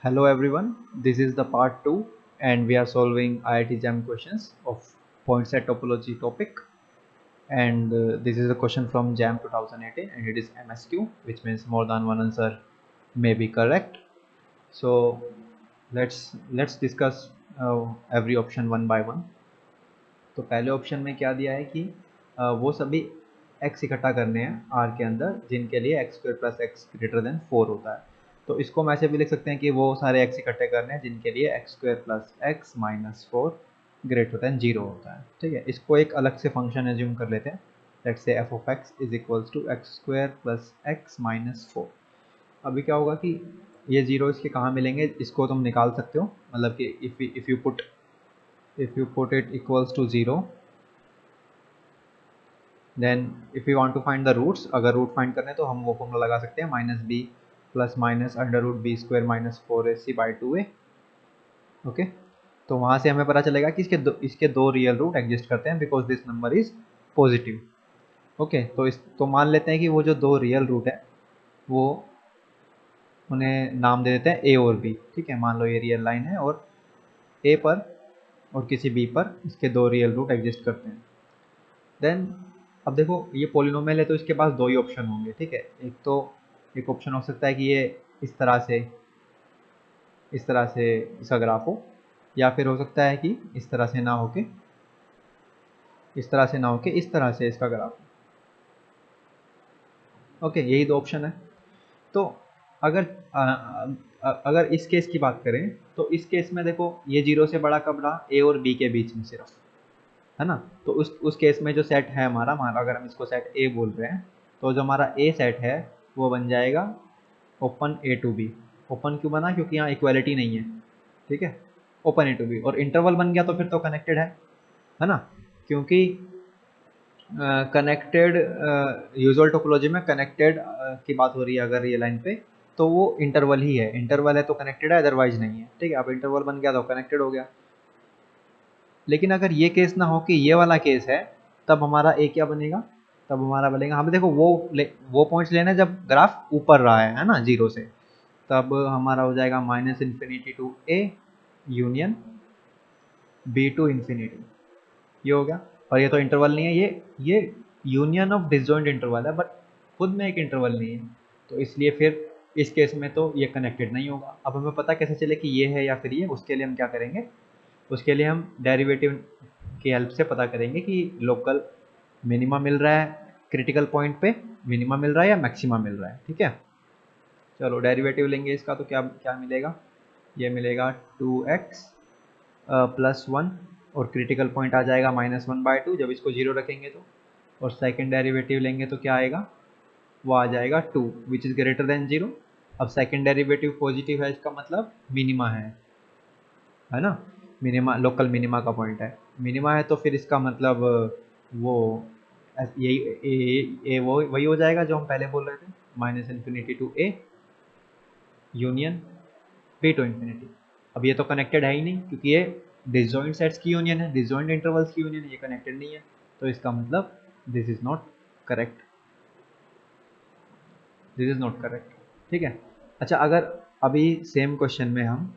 Hello everyone, this is the part 2 and we are solving IIT JAM questions of point set topology topic, and this is a question from JAM 2018 and it is MSQ, which means more than one answer may be correct. So let's discuss every option one by one. तो पहले option में क्या दिया है कि वो सभी x इकट्ठा करने हैं R के अंदर जिनके लिए x square plus x greater than 4 होता है। तो इसको हम ऐसे भी लिख सकते हैं कि वो सारे x इकट्ठे करने हैं जिनके लिए x square plus x minus 4 greater than 0 होता है। ठीक है, इसको एक अलग से फंक्शन एज्यूम कर लेते हैं। Let's say f of x is equals to x square plus x minus 4। अभी क्या होगा कि ये जीरो इसके कहाँ मिलेंगे, इसको तुम निकाल सकते हो। मतलब कि if you put it equals to 0, then if you want to find the roots, अगर रूट फाइंड करने तो हम वो फॉर्मूला लगा सकते हैं minus B plus minus under root B square minus 4ac by 2a। Okay, तो वहाँ से हमें पता चलेगा कि इसके दो रियल रूट एग्जिस्ट करते हैं because this number is positive. Okay, तो मान लेते हैं कि वो जो दो रियल रूट है वो उन्हें नाम दे देते हैं ए और बी। ठीक है, मान लो ये रियल लाइन है और ए पर और किसी बी पर इसके दो रियल रूट एग्जिस्ट करते हैं। देन अब देखो ये पॉलिनोमियल है तो इसके पास दो ही ऑप्शन होंगे। ठीक है, एक ऑप्शन हो सकता है कि ये इस तरह से इसका ग्राफ हो, या फिर हो सकता है कि इस तरह से ना होके इस तरह से इसका ग्राफ हो। ओके, यही दो ऑप्शन है। तो अगर अगर इस केस की बात करें तो इस केस में देखो ये जीरो से बड़ा कब रहा, ए और बी के बीच में सिर्फ, है ना। तो उस केस में जो सेट है हमारा अगर हम इसको सेट ए बोल रहे हैं तो जो हमारा ए सेट है वो बन जाएगा open A to B. Open क्यों बना, क्योंकि यहाँ इक्वालिटी नहीं है। ठीक है, ओपन ए टू बी और इंटरवल बन गया तो फिर तो कनेक्टेड है ना। क्योंकि कनेक्टेड यूजुअल टोपोलॉजी में कनेक्टेड की बात हो रही है अगर ये लाइन पे, तो वो इंटरवल ही है। इंटरवल है तो कनेक्टेड है, अदरवाइज नहीं है। ठीक है, अब इंटरवल बन गया तो कनेक्टेड हो गया। लेकिन अगर ये केस ना हो कि ये वाला केस है, तब हमारा ए क्या बनेगा, तब हमारा बनेगा, हमें देखो वो पॉइंट्स लेना है जब ग्राफ ऊपर रहा है ना जीरो से। तब हमारा हो जाएगा minus infinity to A union B to infinity. ये हो गया। और ये तो इंटरवल नहीं है, ये यूनियन ऑफ डिसजॉइंट इंटरवल है, बट खुद में एक इंटरवल नहीं है। तो इसलिए फिर इस केस में तो ये कनेक्टेड नहीं होगा। अब हमें पता कैसे चले कि ये है या फिर ये, उसके लिए हम क्या करेंगे, उसके लिए हम डेरिवेटिव की हेल्प से पता करेंगे कि लोकल मिनिमा मिल रहा है क्रिटिकल पॉइंट पे, मिनिमा मिल रहा है या मैक्सिमा मिल रहा है। ठीक है, चलो डेरिवेटिव लेंगे इसका तो क्या क्या मिलेगा, ये मिलेगा 2x प्लस 1 और क्रिटिकल पॉइंट आ जाएगा -1/2 जब इसको जीरो रखेंगे तो। और सेकंड डेरिवेटिव लेंगे तो क्या आएगा, वो आ जाएगा 2 विच इज़ ग्रेटर देन 0। अब सेकंड डेरिवेटिव पॉजिटिव है, इसका मतलब मिनिमा है ना। मिनिमा लोकल मिनिमा का पॉइंट है, मिनिमा है तो फिर इसका मतलब वो यही वो वही हो जाएगा जो हम पहले बोल रहे थे, minus infinity to A union B to infinity. अब ये तो कनेक्टेड है ही नहीं क्योंकि ये डिसजॉइंट सेट्स की यूनियन है, डिसजॉइंट इंटरवल्स की यूनियन है, ये कनेक्टेड नहीं है। तो इसका मतलब this is not correct, this is not correct. ठीक है, अच्छा अगर अभी सेम क्वेश्चन में हम,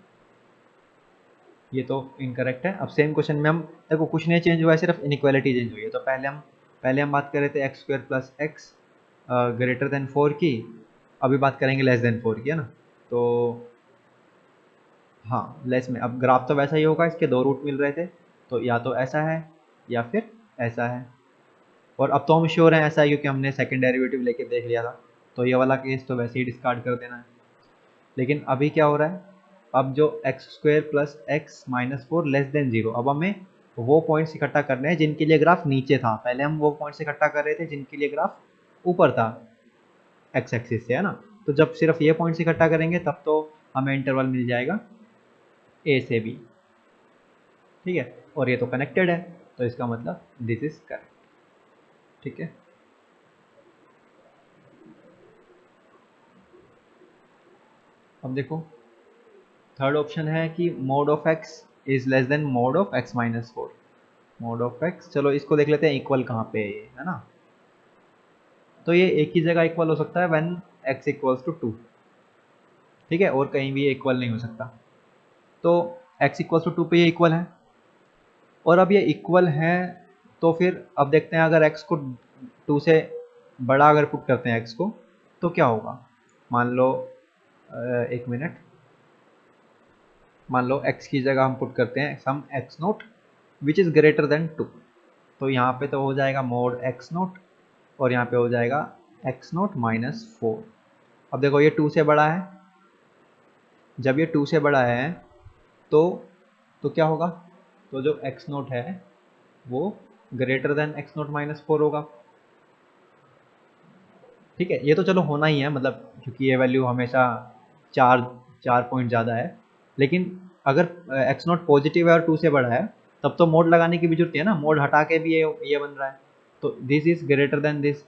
ये तो इनकरेक्ट है। अब सेम क्वेश्चन में हम देखो कुछ नहीं चेंज हुआ है, सिर्फ इनइक्वालिटी चेंज हुई है। तो पहले हम बात कर रहे थे x square plus x greater than 4 की, अभी बात करेंगे लेस देन 4 की, है ना। तो हाँ, लेस में अब ग्राफ तो वैसा ही होगा, इसके दो रूट मिल रहे थे तो या तो ऐसा है या फिर ऐसा है। और अब तो हम श्योर हैं ऐसा है क्योंकि हमने सेकंड डेरिवेटिव लेके देख लिया था। तो ये वाला केस तो वैसे ही डिस्कार्ड कर देना है। लेकिन अभी क्या हो रहा है, अब जो x square plus x minus 4 less than 0, अब हमें वो पॉइंट्स इकट्ठा करने हैं जिनके लिए ग्राफ नीचे था। पहले हम वो पॉइंट्स इकट्ठा कर रहे थे जिनके लिए ग्राफ ऊपर था एक्स एक्सिस से, है ना। तो जब सिर्फ ये पॉइंट्स इकट्ठा करेंगे तब तो हमें इंटरवल मिल जाएगा ए से बी। ठीक है, और ये तो कनेक्टेड है तो इसका मतलब दिस इज करेक्ट। ठीक है, अब देखो थर्ड ऑप्शन है कि mode of x is less than mode of x minus 4। Mode of x, चलो इसको देख लेते हैं इक्वल कहाँ पे है ये, है ना। तो ये एक ही जगह इक्वल हो सकता है व्हेन एक्स इक्वल्स टू 2। ठीक है, और कहीं भी ये इक्वल नहीं हो सकता। तो x इक्वल्स टू 2 पे ये इक्वल है, और अब ये इक्वल है तो फिर अब देखते हैं अगर x को 2 से बड़ा अगर पुट करते हैं x को तो क्या होगा। मान लो एक मिनट, मान लो x की जगह हम पुट करते हैं सम x note which is greater than 2, तो यहाँ पे तो हो जाएगा मोड x नोट और यहाँ पे हो जाएगा x नोट माइनस 4। अब देखो ये 2 से बड़ा है, जब ये 2 से बड़ा है तो क्या होगा, तो जो x नोट है वो greater than x note minus 4 होगा। ठीक है, ये तो चलो होना ही है, मतलब क्योंकि ये वैल्यू हमेशा 4 पॉइंट ज़्यादा है, लेकिन अगर x नोट पॉजिटिव है और 2 से बड़ा है तब तो मोड लगाने की भी जरूरत है ना, मोड हटा के भी ये बन रहा है, तो this is greater than this,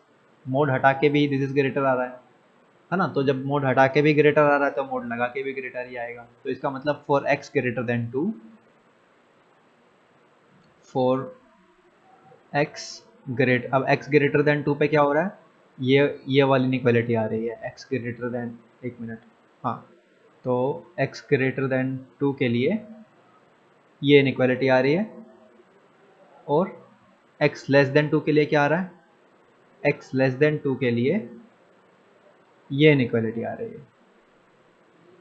mode हटा के भी दिस इज ग्रेटर आ रहा है ना, तो जब मोड हटा के भी ग्रेटर आ रहा है तो मोड लगा के भी ग्रेटर ही आएगा। तो इसका मतलब for x greater than 2, for x great, अब x ग्रेटर देन 2 पे क्या हो रहा है, ये वाली इनइक्वालिटी आ रही है x ग्रेटर देन, एक मिनट, हाँ, तो x ग्रेटर देन 2 के लिए ये इनइक्वालिटी आ रही है, और x लेस देन 2 के लिए क्या आ रहा है, x लेस देन 2 के लिए ये इनइक्वालिटी आ रही है।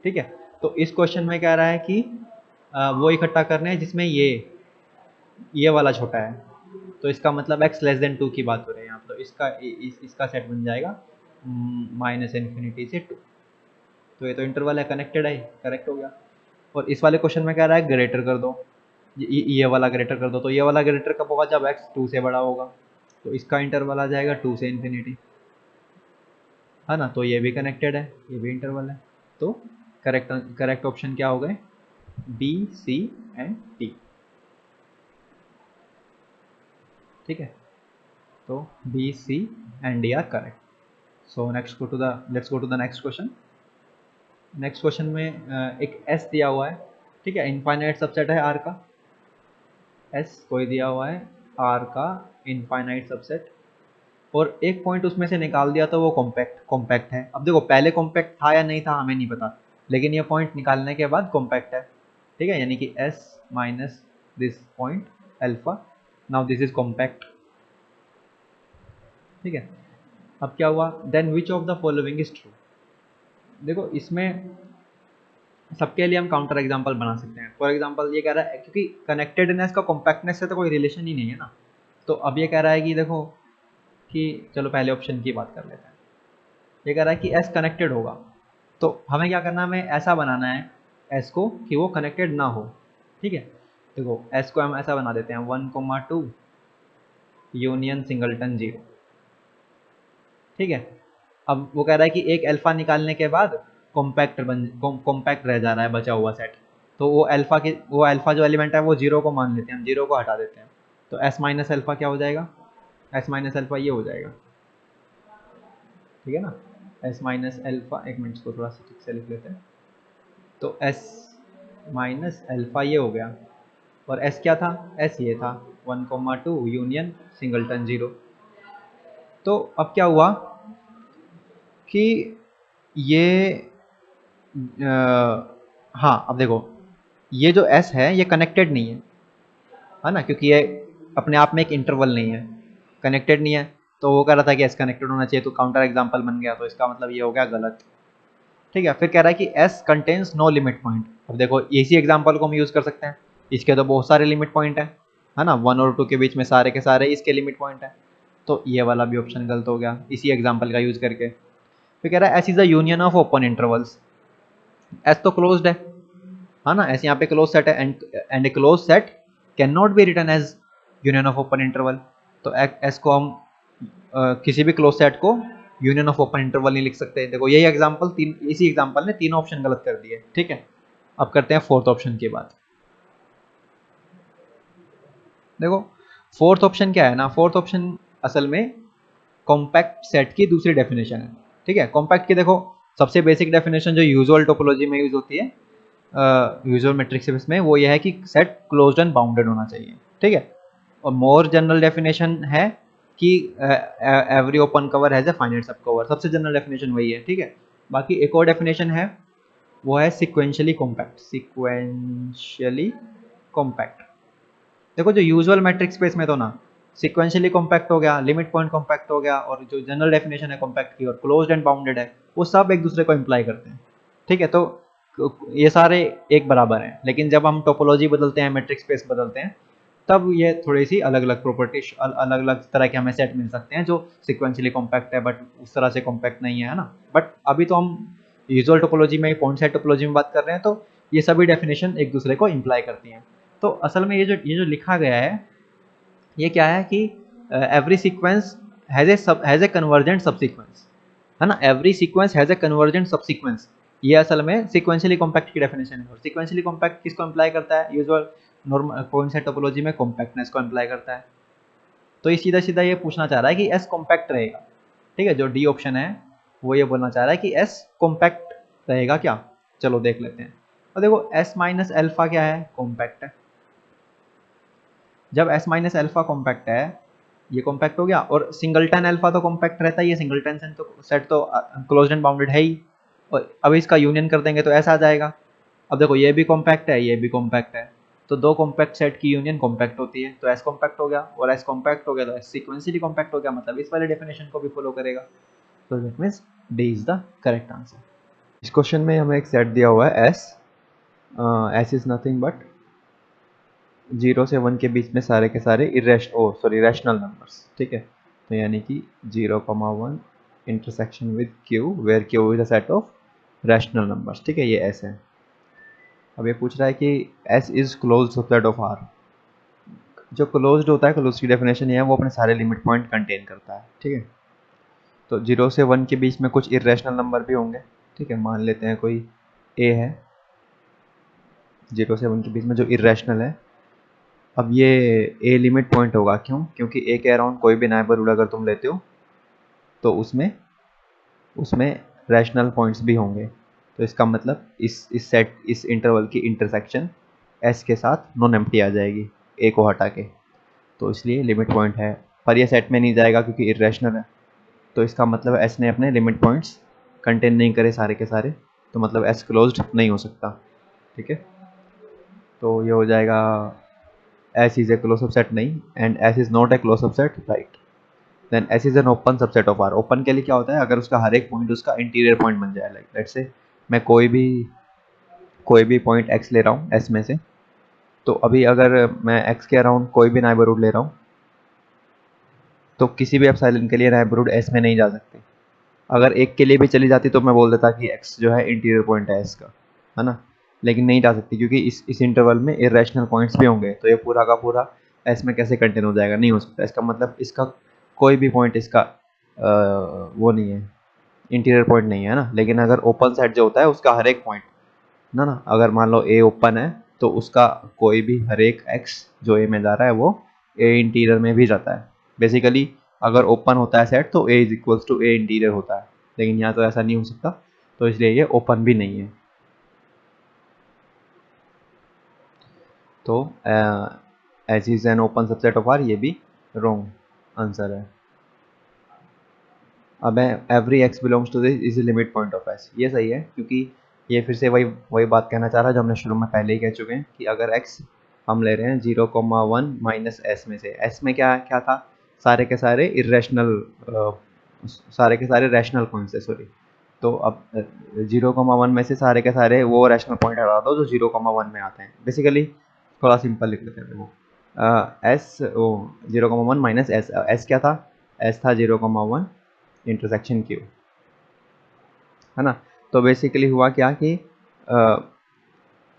ठीक है, तो इस क्वेश्चन में कह रहा है कि वो इकट्ठा करने हैं जिसमें ये वाला छोटा है, तो इसका मतलब x लेस देन 2 की बात हो रही है यहाँ, तो इसका सेट बन जाएगा माइनस इन्फिनिटी से 2, तो ये तो इंटरवल है, कनेक्टेड है, करेक्ट हो गया। और इस वाले क्वेश्चन में कह रहा है ग्रेटर कर दो, ये वाला ग्रेटर कर दो, तो ये वाला ग्रेटर कब होगा, जब x 2 से बड़ा होगा, तो इसका इंटरवल आ जाएगा 2 से इन्फिनिटी, है ना, तो ये भी कनेक्टेड है, ये भी इंटरवल है, तो करेक्ट ऑप्शन क्या हो गए, बी, सी एंड डी। ठीक है, तो B, C and D are correct. So let's go to the next question. Next question में एक S दिया हुआ है, ठीक है, इनफाइनाइट सबसेट है R का, S कोई दिया हुआ है R का इनफाइनाइट सबसेट, और एक पॉइंट उसमें से निकाल दिया तो वो कॉम्पैक्ट है। अब देखो पहले कॉम्पैक्ट था या नहीं था हमें नहीं पता, लेकिन ये पॉइंट निकालने के बाद कॉम्पैक्ट है। ठीक है, यानी कि S minus this point alpha, now this is compact. ठीक है, अब क्या हुआ, then which of the following is true. देखो इसमें सबके लिए हम काउंटर एग्जांपल बना सकते हैं। फॉर एग्जांपल ये कह रहा है, क्योंकि कनेक्टेडनेस का कॉम्पैक्टनेस से तो कोई रिलेशन ही नहीं है ना, तो अब ये कह रहा है कि देखो कि चलो पहले ऑप्शन की बात कर लेते हैं। ये कह रहा है कि S कनेक्टेड होगा, तो हमें क्या करना है, हमें ऐसा बनाना है S को कि वो कनेक्टेड ना हो। ठीक है, देखो S को हम ऐसा बना देते हैं 1,2 यूनियन सिंगलटन 0। ठीक है, अब वो कह रहा है कि एक अल्फा निकालने के बाद कॉम्पैक्ट रह जा रहा है बचा हुआ सेट, तो वो अल्फा जो एलिमेंट है वो 0 को मान लेते हैं, हम 0 को हटा देते हैं, तो S माइनस अल्फा क्या हो जाएगा, S माइनस अल्फा ये हो जाएगा। ठीक है ना, S माइनस अल्फा, एक मिनट इसको थोड़ा सा ठीक से लिख लेते हैं, तो S माइनस अल्फा ये हो गया, और S क्या था, S ये था 1,2 यूनियन सिंगलटन 0। तो अब क्या हुआ कि ये हाँ, अब देखो ये जो S है ये कनेक्टेड नहीं है ना, क्योंकि ये अपने आप में एक इंटरवल नहीं है, कनेक्टेड नहीं है, तो वो कह रहा था कि S कनेक्टेड होना चाहिए, तो काउंटर एग्जांपल बन गया, तो इसका मतलब ये हो गया गलत। ठीक है, फिर कह रहा है कि S contains no limit point. अब देखो इसी एग्जांपल को हम यूज़ कर सकते हैं, इसके तो बहुत सारे लिमिट पॉइंट है ना, 1 और 2 के बीच में सारे के सारे इसके लिमिट पॉइंट है, तो ये वाला भी ऑप्शन गलत हो गया इसी एग्जांपल का यूज़ करके। फिर कह रहा है S is a union of open intervals, S तो क्लोज्ड है ना, S यहाँ पे क्लोज सेट है, and a close set can not be written as union of open interval, तो S को हम किसी भी क्लोज सेट को यूनियन ऑफ ओपन इंटरवल नहीं लिख सकते। देखो यही एग्जांपल इसी एग्जांपल ने तीनों ऑप्शन गलत कर दिए। ठीक है, अब करते हैं फोर्थ ऑप्शन की बात। देखो फोर्थ ऑप्शन क्या है ना, फोर्थ ऑप्शन असल में कॉम्पैक्ट सेट की दूसरी डेफिनेशन है। ठीक है, कॉम्पैक्ट की देखो सबसे बेसिक डेफिनेशन जो यूजुअल टोपोलॉजी में यूज होती है, यूजुअल मैट्रिक्स में, वो ये है कि सेट क्लोज्ड एंड बाउंडेड होना चाहिए। ठीक है, और मोर जनरल डेफिनेशन है कि every open cover has a finite सब कवर, सबसे जनरल डेफिनेशन वही है। ठीक है, बाकी एक और डेफिनेशन है वो है सिक्वेंशियली कॉम्पैक्ट। सिक्वेंशियली कॉम्पैक्ट, देखो जो यूजुअल मैट्रिक्स स्पेस में तो ना सिक्वेंशियली कॉम्पैक्ट हो गया, लिमिट पॉइंट कॉम्पैक्ट हो गया, और जो जनरल डेफिनेशन है कॉम्पैक्ट की और क्लोज्ड एंड बाउंडेड है, वो सब एक दूसरे को इम्प्लाई करते हैं। ठीक है, तो ये सारे एक बराबर हैं, लेकिन जब हम टोपोलॉजी बदलते हैं, मैट्रिक्स स्पेस बदलते हैं, तब ये थोड़ी सी अलग अलग प्रॉपर्टी, अलग अलग तरह के हमें सेट मिल सकते हैं जो सिक्वेंशियली कॉम्पैक्ट है बट उस तरह से कॉम्पैक्ट नहीं है ना। बट अभी तो हम यूजुअल टोपोलॉजी में, पॉइंट साइड टोपोलॉजी में बात कर रहे हैं, तो ये सभी डेफिनेशन एक दूसरे को इम्प्लाई करती हैं। तो असल में ये जो लिखा गया है, ये क्या है कि every sequence has a convergent सब सीक्वेंस, है ना। Every sequence has a convergent सब सीक्वेंस, ये असल में सिक्वेंशियली कॉम्पैक्ट की डेफिनेशन है। और सिक्वेंशियली कॉम्पैक्ट किसको इम्प्लाई करता है? Usual normal point set topology में कॉम्पैक्टनेस को इम्प्लाई करता है। तो ये सीधा सीधा ये पूछना चाह रहा है कि एस कॉम्पैक्ट रहेगा। ठीक है, जो डी ऑप्शन है वो ये बोलना चाह रहा है कि एस कॉम्पैक्ट रहेगा क्या। चलो देख लेते हैं। और देखो एस माइनस एल्फा क्या है? कॉम्पैक्ट है। जब एस माइनस एल्फा कॉम्पैक्ट है, ये कॉम्पैक्ट हो गया। और सिंगलटन अल्फा तो कॉम्पैक्ट रहता ही है, सिंगलटन सेट तो क्लोज्ड एंड बाउंडेड है ही। और अब इसका यूनियन कर देंगे तो ऐसा आ जाएगा। अब देखो ये भी कॉम्पैक्ट है, ये भी कॉम्पैक्ट है, तो दो कॉम्पैक्ट सेट की यूनियन कॉम्पैक्ट होती है, तो एस कॉम्पैक्ट हो गया। और एस कॉम्पैक्ट हो गया तो एस सीक्वेंशियली कॉम्पैक्ट हो गया, मतलब इस वाले डेफिनेशन को भी फॉलो करेगा। तो that means D is the correct answer. इस क्वेश्चन में हमें एक सेट दिया हुआ है S. S is nothing but 0 से 1 के बीच में सारे के सारे रैशनल नंबर्स। ठीक है, तो यानी कि 0,1 intersection with Q where Q is a set of rational numbers. ठीक है, ये एस है। अब ये पूछ रहा है कि S is closed subset of R. जो क्लोज्ड होता है, क्लोज की डेफिनेशन ये है, वो अपने सारे लिमिट पॉइंट कंटेन करता है। ठीक है, तो 0 से 1 के बीच में कुछ इरेशनल नंबर भी होंगे। ठीक है, मान लेते हैं कोई ए है, 0 से 1 के बीच में जो इरेशनल है। अब ये ए लिमिट पॉइंट होगा, क्यों? क्योंकि ए के अराउंड कोई भी नेबरहुड अगर तुम लेते हो तो उसमें उसमें रैशनल पॉइंट्स भी होंगे। तो इसका मतलब इस इंटरवल की इंटरसेक्शन एस के साथ नॉन एम्प्टी आ जाएगी, ए को हटा के। तो इसलिए लिमिट पॉइंट है, पर यह सेट में नहीं जाएगा क्योंकि इरेशनल है। तो इसका मतलब एस ने अपने लिमिट पॉइंट्स कंटेन नहीं करे सारे के सारे, तो मतलब एस क्लोज्ड नहीं हो सकता। ठीक है, तो ये हो जाएगा S is a close subset नहीं, and S is not a close subset, right. Then S is an open subset of R. Open के लिए क्या होता है? अगर उसका हर एक पॉइंट उसका इंटीरियर पॉइंट बन जाए। लाइक लेट्स से मैं कोई भी पॉइंट एक्स ले रहा हूँ एस में से, तो अभी अगर मैं एक्स के अराउंड कोई भी नेबरहुड ले रहा हूँ, तो किसी भी एप्सिलॉन के लिए नेबरहुड एस में नहीं जा सकती। अगर एक के लिए भी चली जाती तो मैं बोल देता कि एक्स जो है इंटीरियर पॉइंट है एस का, है ना। लेकिन नहीं जा सकती क्योंकि इस इंटरवल में इरेशनल पॉइंट्स भी होंगे, तो ये पूरा का पूरा एस में कैसे कंटेन हो जाएगा? नहीं हो सकता। इसका मतलब इसका कोई भी पॉइंट इसका वो नहीं है, इंटीरियर पॉइंट नहीं है ना। लेकिन अगर ओपन सेट जो होता है उसका हर एक पॉइंट ना, अगर मान लो ए ओपन है तो उसका कोई भी हर एक एक्स जो ए में जा रहा है वो ए इंटीरियर में भी जाता है। बेसिकली अगर ओपन होता है सेट तो A is equals to A interior होता है, लेकिन यहाँ तो ऐसा नहीं हो सकता, तो इसलिए ये ओपन भी नहीं है। तो S is an open subset of R, ये भी रॉन्ग आंसर है। अब every x belongs to this is limit point of S, ये सही है, क्योंकि ये फिर से वही वही बात कहना चाह रहा है जो हमने शुरू में पहले ही कह चुके हैं कि अगर एक्स हम ले रहे हैं 0,1 माइनस एस में से, एस में क्या क्या था? सारे के सारे इरेशनल, सारे के सारे रैशनल पॉइंट्स है, सॉरी। तो अब 0,1 में से सारे के सारे वो रैशनल पॉइंट हटा दो जो 0,1 में आते हैं। बेसिकली थोड़ा सिंपल लिख लेते हैं वो, S O 0,1 minus S, S क्या था? एस था 0,1 इंटरसेक्शन क्यू, है ना। तो बेसिकली हुआ क्या कि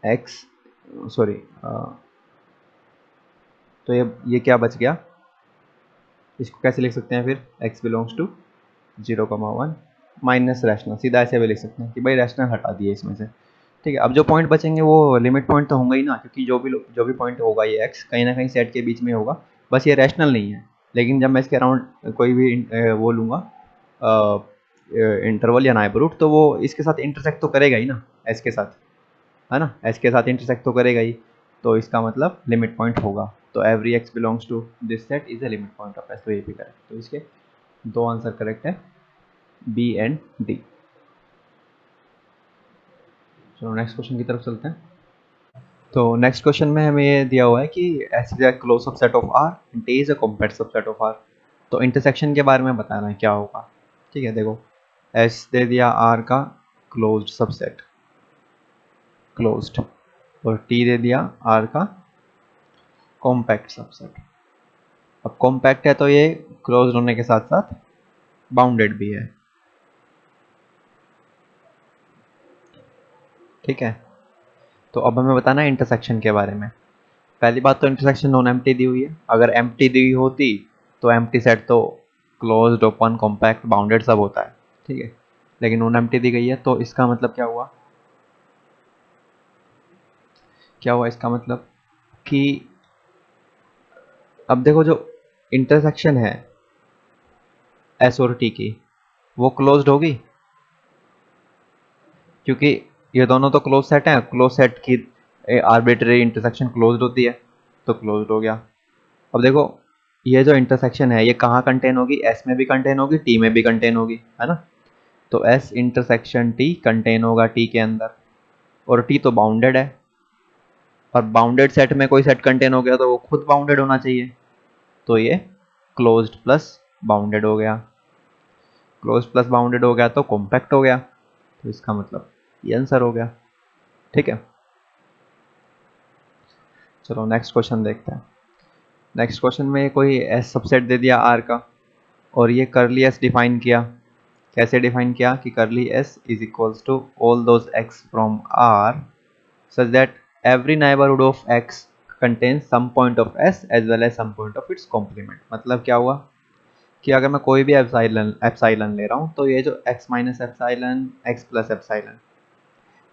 एक्स, सॉरी, तो ये क्या बच गया? इसको कैसे लिख सकते हैं फिर? X belongs to 0,1 minus rational, सीधा ऐसे भी लिख सकते हैं कि भाई रैशनल हटा दिए इसमें से। ठीक है, अब जो पॉइंट बचेंगे वो लिमिट पॉइंट तो होंगे ही ना, क्योंकि जो भी पॉइंट होगा ये एक्स कहीं ना कहीं सेट के बीच में होगा, बस ये रैशनल नहीं है। लेकिन जब मैं इसके अराउंड कोई भी वो लूँगा इंटरवल या नाइबरहुड, तो वो इसके साथ इंटरसेक्ट तो करेगा ही ना, एस के साथ, है ना। एस के साथ इंटरसेक्ट तो करेगा ही, तो इसका मतलब लिमिट पॉइंट होगा। तो every x belongs to this set is a limit point of S, तो ये भी करेक्ट। तो इसके दो आंसर करेक्ट है, बी एंड डी। चलो नेक्स्ट क्वेश्चन की तरफ चलते हैं। तो नेक्स्ट क्वेश्चन में हमें ये दिया हुआ है कि S is a close subset of R and T is a compact subset of R. तो इंटरसेक्शन के बारे में बताना है क्या होगा। ठीक है, देखो एस दे दिया आर का क्लोज्ड सबसेट, क्लोज्ड, और टी दे दिया आर का कॉम्पैक्ट सबसेट। अब कॉम्पैक्ट है तो ये क्लोज्ड होने के साथ साथ बाउंडेड भी है। ठीक है, तो अब हमें बताना है इंटरसेक्शन के बारे में। पहली बात तो इंटरसेक्शन नॉन एम्प्टी दी हुई है। अगर एम्प्टी दी होती तो एम्प्टी सेट तो क्लोज्ड, ओपन, कॉम्पैक्ट, बाउंडेड सब होता है। ठीक है, लेकिन नॉन एम्प्टी दी गई है तो इसका मतलब क्या हुआ, क्या हुआ इसका मतलब कि अब देखो जो इंटरसेक्शन है एस और टी की, वो क्लोज्ड होगी क्योंकि ये दोनों तो क्लोज सेट हैं। क्लोज सेट की आर्बिट्रेरी इंटरसेक्शन क्लोज्ड होती है, तो क्लोज्ड हो गया। अब देखो ये जो इंटरसेक्शन है ये कहाँ कंटेन होगी, एस में भी कंटेन होगी, टी में भी कंटेन होगी, है ना। तो एस इंटरसेक्शन टी कंटेन होगा टी के अंदर, और टी तो बाउंडेड है, और बाउंडेड सेट में कोई सेट कंटेन हो गया तो वो खुद बाउंडेड होना चाहिए। तो ये क्लोज्ड प्लस बाउंडेड हो गया, क्लोज प्लस बाउंडेड हो गया तो कॉम्पैक्ट हो गया। तो इसका मतलब ये आंसर हो गया। ठीक है, चलो नेक्स्ट क्वेश्चन देखते हैं। नेक्स्ट क्वेश्चन में कोई एस सबसेट दे दिया आर का, और ये करली एस डिफाइन किया। कैसे डिफाइन किया कि curly S is equals to all those x from R such that every neighborhood of x contains some point of s as well as some point of its complement। मतलब क्या हुआ कि अगर मैं कोई भी एप्साइलन एप्साइलन ले रहा हूँ तो ये जो x minus epsilon, x plus epsilon,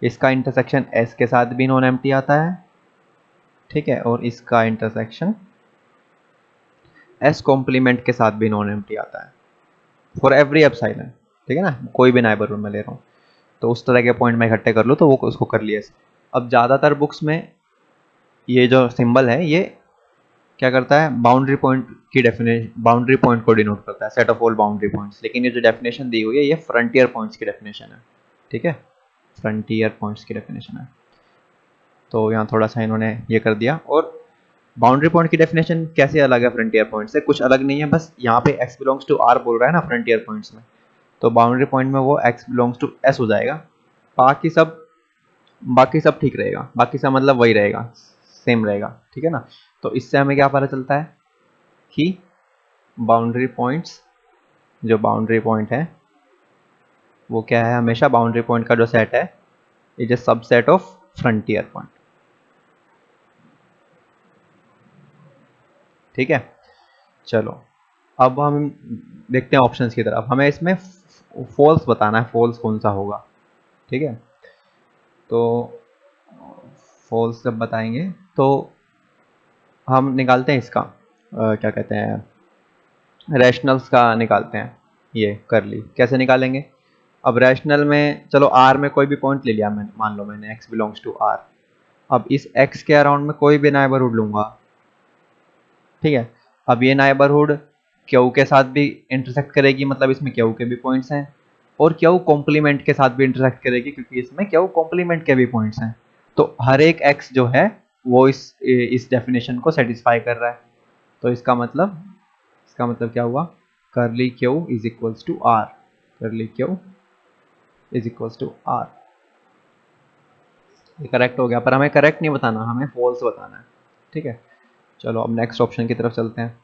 इसका इंटरसेक्शन s के साथ भी नॉन एम्प्टी आता है। ठीक है, और इसका इंटरसेक्शन s कॉम्प्लीमेंट के साथ भी नॉन एम्प्टी आता है फॉर एवरी एप्साइलन। ठीक है ना, कोई भी नाइबरहुड में ले रहा हूँ तो उस तरह के पॉइंट में इकट्ठे कर लो तो वो उसको कर लिया। अब ज़्यादातर बुक्स में ये जो सिंबल है ये क्या करता है, बाउंड्री पॉइंट की डेफिनेशन, बाउंड्री पॉइंट को डिनोट करता है, set of all boundary points. लेकिन ये जो डेफिनेशन दी हुई है ये फ्रंटियर पॉइंट्स की डेफिनेशन है। ठीक है, फ्रंटियर पॉइंट्स की डेफिनेशन है। तो यहाँ थोड़ा सा इन्होंने ये कर दिया। और बाउंड्री पॉइंट की डेफिनेशन कैसे अलग है फ्रंटियर पॉइंट से, कुछ अलग नहीं है, बस यहाँ पे x बिलोंग्स टू r बोल रहा है ना फ्रंटियर पॉइंट्स में, तो बाउंड्री पॉइंट में वो x बिलोंग्स टू s हो जाएगा। बाकी सब बाकी सब ठीक रहेगा, बाकी सब मतलब वही रहेगा, सेम रहेगा। ठीक है ना, तो इससे हमें क्या पता चलता है कि बाउंड्री पॉइंट्स, जो बाउंड्री पॉइंट है वो क्या है, हमेशा बाउंड्री पॉइंट का जो सेट है is a subset of frontier point. ठीक है, चलो अब हम देखते हैं ऑप्शंस की तरफ। हमें इसमें फॉल्स बताना है, फॉल्स कौन सा होगा। ठीक है, तो फॉल्स जब बताएंगे तो हम निकालते हैं इसका क्या कहते हैं, रैशनल्स का निकालते हैं। ये कर ली, कैसे निकालेंगे। अब रैशनल में चलो आर में कोई भी पॉइंट ले लिया मैंने, मान लो मैंने x बिलोंग्स टू आर। अब इस x के अराउंड में कोई भी नाइबरहुड लूंगा। ठीक है, अब ये नाइबरहुड क्यू के साथ भी इंटरसेक्ट करेगी, मतलब इसमें क्यू के भी पॉइंट्स हैं, और क्यू कॉम्प्लीमेंट के साथ भी इंटरसेक्ट करेगी क्योंकि इसमें क्यू कॉम्प्लीमेंट के भी पॉइंट्स हैं। तो हर एक x जो है वो इस डेफिनेशन को सेटिस्फाई कर रहा है। तो इसका मतलब क्या हुआ, करली Q is equals to R, करली Q is equals to R. ये करेक्ट हो गया, पर हमें करेक्ट नहीं बताना, हमें फॉल्स बताना है। ठीक है, चलो अब नेक्स्ट ऑप्शन की तरफ चलते हैं।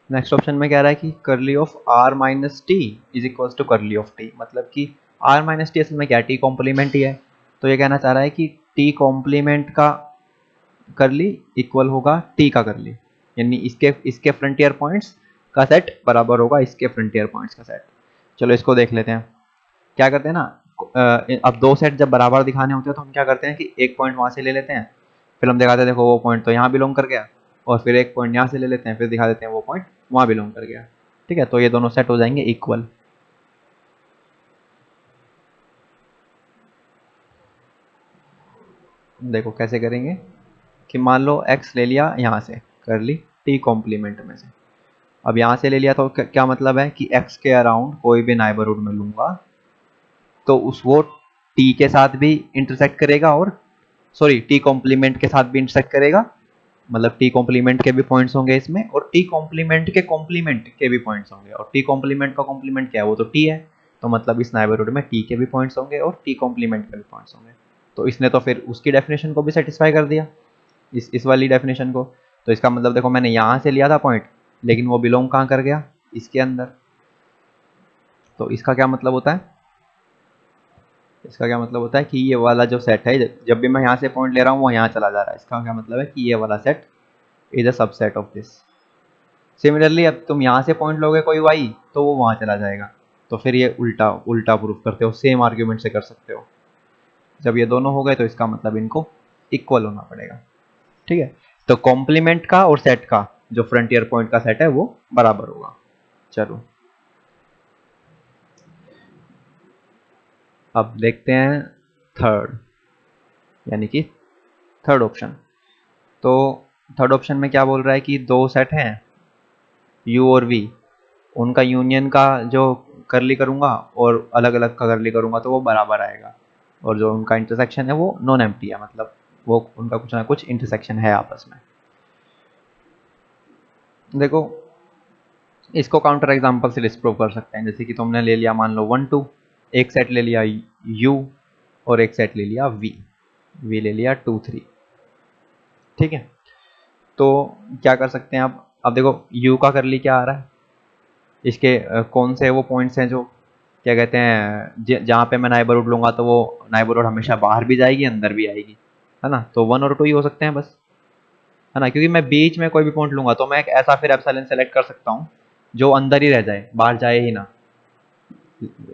नेक्स्ट ऑप्शन में कह रहा है कि curly of R minus T is equals to curly of T, मतलब कि आर माइनस टी असल में क्या, टी कॉम्प्लीमेंट ही है। तो ये कहना चाह रहा है कि टी कॉम्प्लीमेंट का करली इक्वल होगा टी का करली, यानी इसके इसके फ्रंटियर पॉइंट्स का सेट बराबर होगा इसके फ्रंटियर पॉइंट्स का सेट। चलो इसको देख लेते हैं। क्या करते हैं ना, अब दो सेट जब बराबर दिखाने होते हैं तो हम क्या करते हैं कि एक पॉइंट वहां से ले लेते हैं, फिर हम दिखाते हैं देखो वो पॉइंट तो यहाँ बिलोंग कर गया, और फिर एक पॉइंट यहाँ से ले लेते हैं, फिर दिखा देते हैं वो पॉइंट वहाँ बिलोंग कर गया। ठीक है, तो ये दोनों सेट हो जाएंगे इक्वल। देखो कैसे करेंगे कि मान लो x ले लिया यहाँ से, कर ली t कॉम्प्लीमेंट में से। अब यहाँ से ले लिया तो क्या मतलब है कि x के अराउंड कोई भी नाइबरहुड में लूंगा तो उस वो टी के साथ भी इंटरसेक्ट करेगा और सॉरी टी कॉम्प्लीमेंट के साथ भी इंटरसेक्ट करेगा, मतलब टी कॉम्प्लीमेंट के भी पॉइंट्स होंगे इसमें और टी कॉम्प्लीमेंट के भी पॉइंट्स होंगे। और टी कॉम्प्लीमेंट का कॉम्प्लीमेंट क्या है, वो तो टी है, तो मतलब इस नेबरहुड में टी के भी पॉइंट्स होंगे और टी कॉम्प्लीमेंट के भी पॉइंट्स होंगे। तो इसने तो फिर उसकी डेफिनेशन को भी सेटिस्फाई कर दिया, इस वाली डेफिनेशन को। तो इसका मतलब देखो मैंने यहाँ से लिया था पॉइंट, लेकिन वो बिलोंग कहाँ कर गया, इसके अंदर। तो इसका क्या मतलब होता है, इसका क्या मतलब होता है कि ये वाला जो सेट है, जब भी मैं यहाँ से पॉइंट ले रहा हूँ वो यहाँ चला जा रहा है। इसका क्या मतलब है कि ये वाला set is a subset of this. Similarly अब तुम यहाँ से पॉइंट लोगे कोई वाई, तो वो वहाँ चला जाएगा। तो फिर ये उल्टा उल्टा प्रूफ करते हो, सेम आर्ग्यूमेंट से कर सकते हो। जब ये दोनों हो गए तो इसका मतलब इनको इक्वल होना पड़ेगा, ठीक है। तो कॉम्प्लीमेंट का और सेट का जो फ्रंटियर पॉइंट का सेट है वो बराबर होगा। चलो अब देखते हैं थर्ड, यानी कि थर्ड ऑप्शन। तो थर्ड ऑप्शन में क्या बोल रहा है कि दो सेट हैं u और v, उनका यूनियन का जो करली करूंगा और अलग अलग का करली करूंगा तो वो बराबर आएगा, और जो उनका इंटरसेक्शन है वो नॉन एम्प्टी है, मतलब वो उनका कुछ ना कुछ इंटरसेक्शन है आपस में। देखो इसको काउंटर एग्जांपल से डिस्प्रूव कर सकते हैं। जैसे कि तुमने ले लिया मान लो 1 2, एक सेट ले लिया u और एक सेट ले लिया v ले लिया 2 3, ठीक है। तो क्या कर सकते हैं आप, अब देखो u का करली क्या आ रहा है, इसके कौन से वो पॉइंट्स हैं जो क्या कहते हैं जहाँ पे मैं नाइबरहुड लूंगा तो वो नाइबरहुड हमेशा बाहर भी जाएगी अंदर भी आएगी, है ना। तो 1 और 2 ही हो सकते हैं बस, है ना, क्योंकि मैं बीच में कोई भी पॉइंट लूंगा तो मैं एक ऐसा फिर एप्सिलॉन सेलेक्ट कर सकता हूँ जो अंदर ही रह जाए, बाहर जाए ही ना।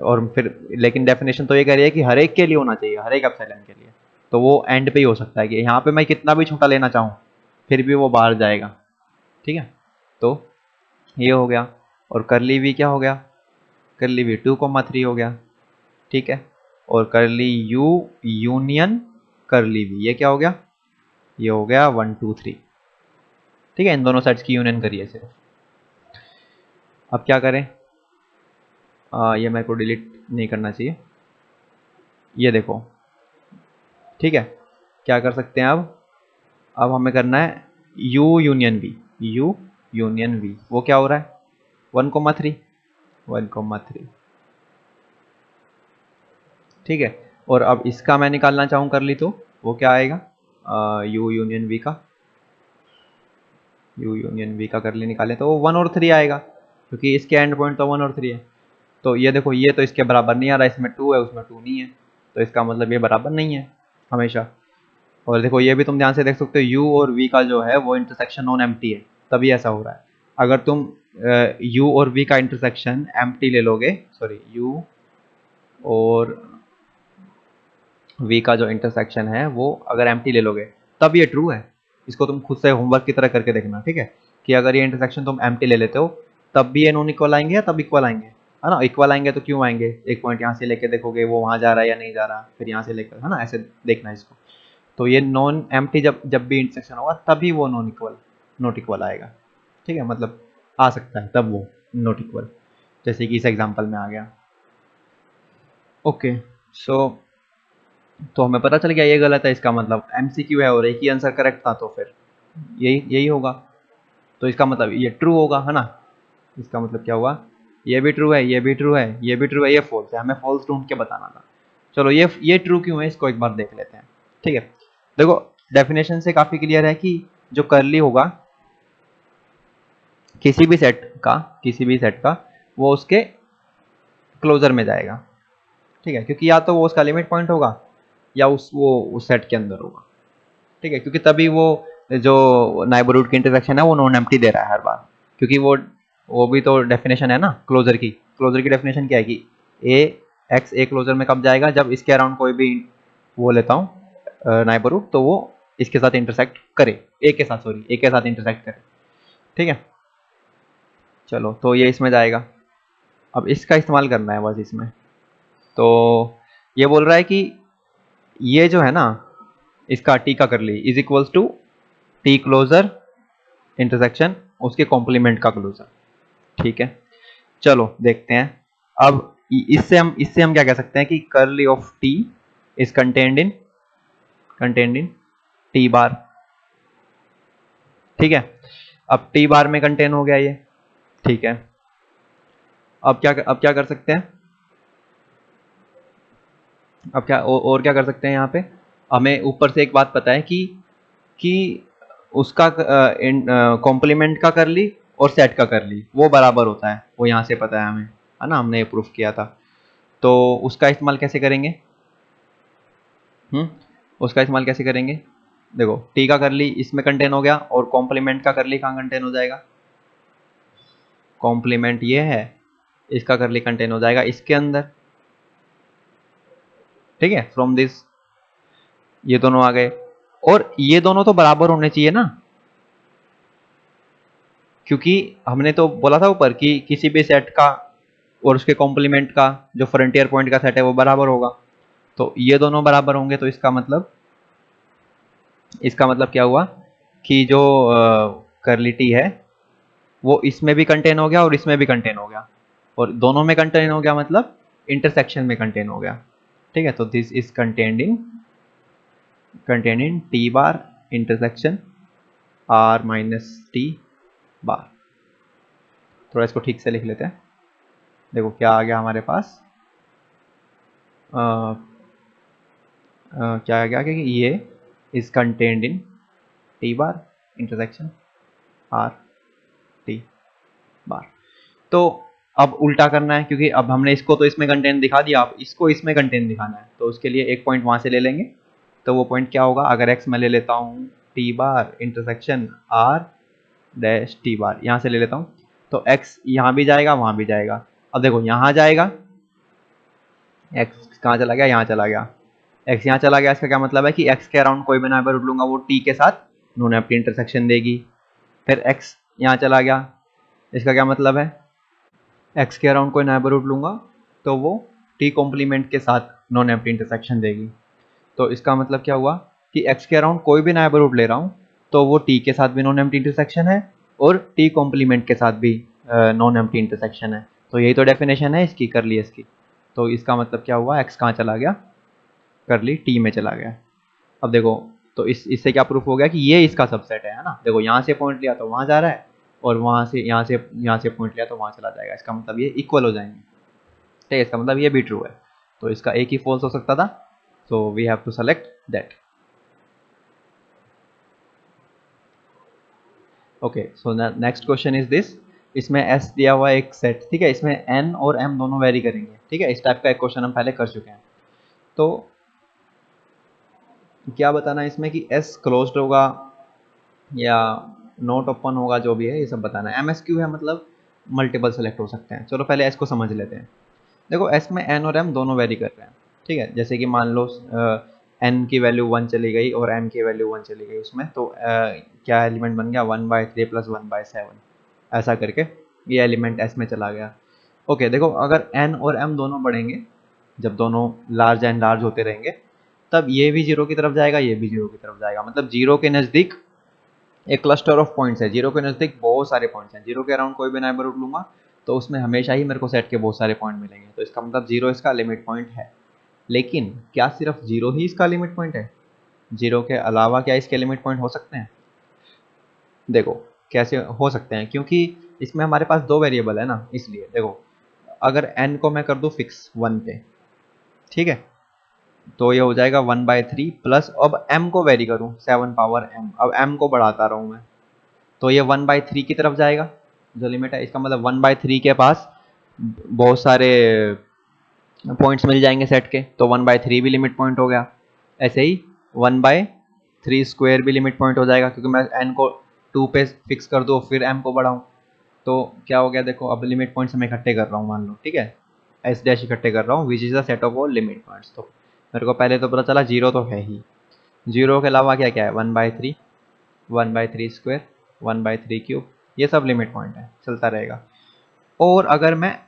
और फिर लेकिन डेफिनेशन तो ये कह रही है कि हर एक के लिए होना चाहिए, हर एक एप्सिलॉन के लिए। तो वो एंड पे ही हो सकता है कि यहाँ पे मैं कितना भी छोटा लेना चाहूँ फिर भी वो बाहर जाएगा, ठीक है। तो ये हो गया। और करली वी क्या हो गया, करली वी 2,3 हो गया, ठीक है। और करली यू यूनियन करली वी ये क्या हो गया, ये हो गया 1 2 3, ठीक है। इन दोनों सेट्स की यूनियन करिए सिर्फ। अब क्या करें, ये मेरे को डिलीट नहीं करना चाहिए, ये देखो, ठीक है। क्या कर सकते हैं अब हमें करना है u union v, u union v, वो क्या हो रहा है 1,3 1,3, ठीक है। और अब इसका मैं निकालना चाहूँ कर ली तो वो क्या आएगा, u यूनियन v का, u यूनियन v का कर ली निकालें तो वो 1 और 3 आएगा, क्योंकि इसके एंड पॉइंट तो 1 और 3 है। तो ये देखो ये तो इसके बराबर नहीं आ रहा, इसमें 2 है उसमें 2 नहीं है, तो इसका मतलब ये बराबर नहीं है हमेशा। और देखो ये भी तुम ध्यान से देख सकते हो u और v का जो है वो इंटरसेक्शन नॉन एम्प्टी है, तभी ऐसा हो रहा है। अगर तुम u और v का इंटरसेक्शन एम्प्टी ले लोगे, सॉरी u और v का जो इंटरसेक्शन है वो अगर एम्प्टी ले लोगे तब ये ट्रू है। इसको तुम खुद से होमवर्क की तरह करके देखना, ठीक है, कि अगर ये इंटरसेक्शन तुम एम्प्टी ले लेते हो तब भी ये नॉन इक्वल आएंगे या तब इक्वल आएंगे, है ना। इक्वल आएंगे तो क्यों आएंगे, एक पॉइंट यहाँ से लेके देखोगे वो वहाँ जा रहा है या नहीं जा रहा, फिर यहाँ से लेकर, है ना, ऐसे देखना इसको। तो ये नॉन एम्प्टी जब जब भी इंटरसेक्शन होगा तभी वो नॉन इक्वल नॉट इक्वल आएगा, ठीक है, मतलब आ सकता है तब वो नॉट इक्वल, जैसे कि इस एग्जांपल में आ गया। ओके सो तो हमें पता चल गया ये गलत है, इसका मतलब एमसीक्यू है और एक ही आंसर करेक्ट था, तो फिर यही यही होगा। तो इसका मतलब ये ट्रू होगा, है ना। इसका मतलब क्या हुआ, ये भी ट्रू है, ये भी ट्रू है, ये भी ट्रू है, ये फॉल्स है, हमें फॉल्स ढूंढ के बताना था। चलो ये ट्रू क्यों है इसको एक बार देख लेते हैं, ठीक है। देखो डेफिनेशन से काफी क्लियर है कि जो करली होगा किसी भी सेट का वो उसके क्लोजर में जाएगा, ठीक है, क्योंकि या तो वो उसका लिमिट पॉइंट होगा या उस सेट के अंदर होगा, ठीक है, क्योंकि तभी वो जो नाइबरहुड की इंटरसेक्शन है वो नॉन एम्प्टी दे रहा है हर बार, क्योंकि वो भी तो डेफिनेशन है ना क्लोजर की डेफिनेशन क्या है कि ए क्लोजर में कब जाएगा, जब इसके अराउंड कोई भी वो लेता हूँ नाइबरहुड तो वो इसके साथ इंटरसेक्ट करे, ए के साथ इंटरसेक्ट करे, ठीक है। चलो तो ये इसमें जाएगा, अब इसका इस्तेमाल करना है बस इसमें। तो ये बोल रहा है कि ये जो है ना इसका टी का curly is equals to T closure intersection उसके कॉम्प्लीमेंट का क्लोजर, ठीक है। चलो देखते हैं अब इससे हम क्या कह सकते हैं कि curly of T is contained in T बार। ठीक है, अब टी बार में कंटेन हो गया ये। ठीक है, अब क्या कर सकते हैं, अब क्या और क्या कर सकते हैं यहाँ पे। हमें ऊपर से एक बात पता है कि उसका कॉम्प्लीमेंट का कर ली और सेट का कर ली वो बराबर होता है, वो यहाँ से पता है हमें, है ना, हमने ये प्रूफ किया था। तो उसका इस्तेमाल कैसे करेंगे, उसका इस्तेमाल कैसे करेंगे। देखो टी का कर ली इसमें कंटेन हो गया और कॉम्प्लीमेंट का कर ली कहाँ कंटेन हो जाएगा, कॉम्प्लीमेंट ये है, इसका कर ली कंटेन हो जाएगा इसके अंदर। ठीक है, फ्रॉम दिस ये दोनों आ गए, और ये दोनों तो बराबर होने चाहिए ना, क्योंकि हमने तो बोला था ऊपर कि किसी भी सेट का और उसके कॉम्प्लीमेंट का जो फ्रंटियर पॉइंट का सेट है वो बराबर होगा। तो ये दोनों बराबर होंगे, तो इसका मतलब क्या हुआ कि जो करली टी है वो इसमें भी कंटेन हो गया और इसमें भी कंटेन हो गया, और दोनों में कंटेन हो गया मतलब इंटरसेक्शन में कंटेन हो गया। ठीक है, तो this is contained in T bar intersection R minus T bar. थोड़ा इसको ठीक से लिख लेते हैं। देखो क्या आ गया हमारे पास, क्या आ गया कि ये is contained in T bar intersection R T bar. तो अब उल्टा करना है, क्योंकि अब हमने इसको तो इसमें कंटेंट दिखा दिया, अब इसको इसमें कंटेंट दिखाना है, तो उसके लिए एक पॉइंट वहां से ले लेंगे। तो वो पॉइंट क्या होगा, अगर x मैं ले लेता हूँ T bar intersection R dash T bar, यहाँ से ले लेता हूँ, तो x यहाँ भी जाएगा वहां भी जाएगा। अब देखो यहाँ जाएगा, x कहाँ चला गया, यहाँ चला गया, x यहाँ चला गया, इसका क्या मतलब है कि x के अराउंड कोई भी नेबरहुड लूंगा वो t के साथ नॉन एम्प्टी इंटरसेक्शन देगी। फिर x यहाँ चला गया, इसका क्या मतलब है, x के अराउंड कोई नेबरहुड लूंगा तो वो t कॉम्प्लीमेंट के साथ नॉन एम्प्टी इंटरसेक्शन देगी। तो इसका मतलब क्या हुआ कि x के अराउंड कोई भी नेबरहुड ले रहा हूँ तो वो t के साथ भी नॉन एम्प्टी इंटरसेक्शन है और t कॉम्प्लीमेंट के साथ भी नॉन एम्प्टी इंटरसेक्शन है। तो यही तो डेफिनेशन है इसकी, कर ली इसकी। तो इसका मतलब क्या हुआ, x कहाँ चला गया, कर ली t में चला गया। अब देखो तो इससे क्या प्रूफ हो गया कि ये इसका सबसेट है ना। देखो यहाँ से पॉइंट लिया तो वहां जा रहा है, और वहां से यहाँ से पॉइंट लिया तो वहां चला जाएगा, इसका मतलब ये इक्वल हो जाएंगे। ठीक है, इसका मतलब ये भी ट्रू है, तो इसका एक ही फॉल्स हो सकता था, so we have to select that. Okay, so next question is this. इसमें s दिया हुआ एक सेट, ठीक है, इसमें n और m दोनों वेरी करेंगे। ठीक है, इस टाइप का एक क्वेश्चन हम पहले कर चुके हैं। तो क्या बताना है इसमें कि s क्लोज्ड होगा या नोट ओपन होगा, जो भी है ये सब बताना है। MSQ है मतलब मल्टीपल सेलेक्ट हो सकते हैं। चलो पहले s को समझ लेते हैं। देखो s में n और m दोनों वेरी कर रहे हैं। ठीक है, जैसे कि मान लो n की वैल्यू 1 चली गई और m की वैल्यू 1 चली गई उसमें, तो क्या एलिमेंट बन गया 1/3 प्लस 1/7, ऐसा करके ये एलिमेंट s में चला गया। ओके, देखो अगर n और m दोनों बढ़ेंगे, जब दोनों लार्ज एंड लार्ज होते रहेंगे, तब ये भी जीरो की तरफ जाएगा, ये भी जीरो की तरफ जाएगा। मतलब जीरो के नज़दीक एक क्लस्टर ऑफ पॉइंट्स है, जीरो के नज़दीक बहुत सारे पॉइंट्स हैं। जीरो के अराउंड कोई भी नेबरहुड लूंगा तो उसमें हमेशा ही मेरे को सेट के बहुत सारे पॉइंट मिलेंगे, तो इसका मतलब जीरो इसका लिमिट पॉइंट है। लेकिन क्या सिर्फ जीरो ही इसका लिमिट पॉइंट है, जीरो के अलावा क्या इसके लिमिट पॉइंट हो सकते हैं। देखो कैसे हो सकते हैं, क्योंकि इसमें हमारे पास दो वेरिएबल है ना, इसलिए देखो अगर n को मैं कर दूं फिक्स 1 पे, ठीक है, तो ये हो जाएगा 1/3 प्लस, अब m को वेरी करूं 7 पावर m, अब m को बढ़ाता रहूं मैं, तो ये 1/3 की तरफ जाएगा जो लिमिट है। इसका मतलब 1/3 के पास बहुत सारे पॉइंट्स मिल जाएंगे सेट के, तो 1/3 भी लिमिट पॉइंट हो गया। ऐसे ही 1/3 स्क्वायर भी लिमिट पॉइंट हो जाएगा, क्योंकि मैं n को 2 पे फिक्स कर दूँ फिर m को बढ़ाऊँ, तो क्या हो गया, देखो अब लिमिट पॉइंट्स मैं इकट्ठे कर रहा हूँ, मान लो, ठीक है, एस डैश इकट्ठे कर रहा हूँ, which is the set of all limit points. तो मेरे को पहले तो पता चला जीरो तो है ही, जीरो के अलावा क्या क्या है, 1/3, 1/3 स्क्वायर, 1/3 क्यूब, ये सब लिमिट पॉइंट है, चलता रहेगा। और अगर मैं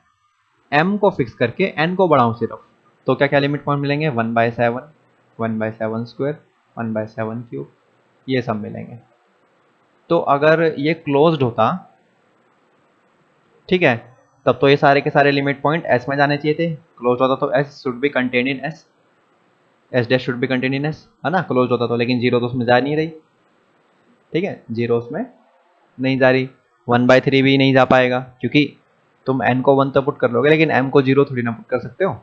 m को फिक्स करके n को बढ़ाऊँ सिर्फ, तो क्या क्या लिमिट पॉइंट मिलेंगे, 1/7, 1/7 स्क्वायर, 1/7 क्यूब, ये सब मिलेंगे। तो अगर ये क्लोज्ड होता, ठीक है, तब तो ये सारे के सारे लिमिट पॉइंट s में जाने चाहिए थे। क्लोज्ड होता तो s should be contained in s, S dash should be contain in S, है ना, क्लोज होता तो, लेकिन जीरो तो उसमें जा नहीं रही, ठीक है, जीरो उसमें नहीं जा रही। 1/3 भी नहीं जा पाएगा क्योंकि तुम n को 1 तो पुट कर लोगे लेकिन m को 0 थोड़ी ना पुट कर सकते हो,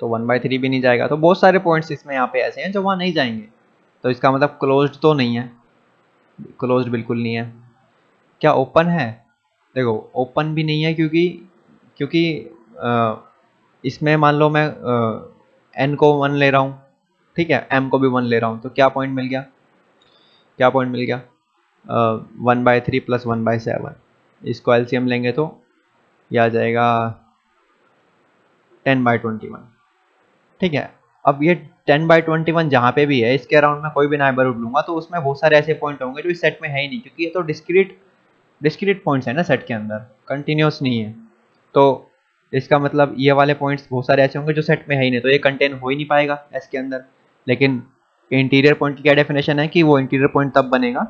तो 1/3 भी नहीं जाएगा। तो बहुत सारे पॉइंट्स इसमें यहाँ पे ऐसे हैं जो वहाँ नहीं जाएंगे, तो इसका मतलब क्लोज्ड तो नहीं है, क्लोज्ड बिल्कुल नहीं है। क्या ओपन है? देखो ओपन भी नहीं है क्योंकि क्योंकि इसमें मान लो मैं n को 1 ले रहा हूँ, ठीक है, m को भी 1 ले रहा हूँ, तो क्या पॉइंट मिल गया, क्या पॉइंट मिल गया, 1/3 प्लस 1/7, इसको एलसीएम लेंगे तो यह आ जाएगा 10/21, ठीक है। अब ये 10/21 जहाँ पे भी है इसके अराउंड में कोई भी नेबरहुड लूंगा तो उसमें बहुत सारे ऐसे पॉइंट होंगे जो इस सेट में है ही नहीं, क्योंकि ये तो डिस्क्रीट पॉइंट्स है ना सेट के अंदर, कंटिन्यूस नहीं है। तो इसका मतलब ये वाले पॉइंट्स बहुत सारे ऐसे होंगे जो सेट में है ही नहीं, तो ये कंटेन हो ही नहीं पाएगा एस के अंदर। लेकिन इंटीरियर पॉइंट की क्या डेफिनेशन है कि वो इंटीरियर पॉइंट तब बनेगा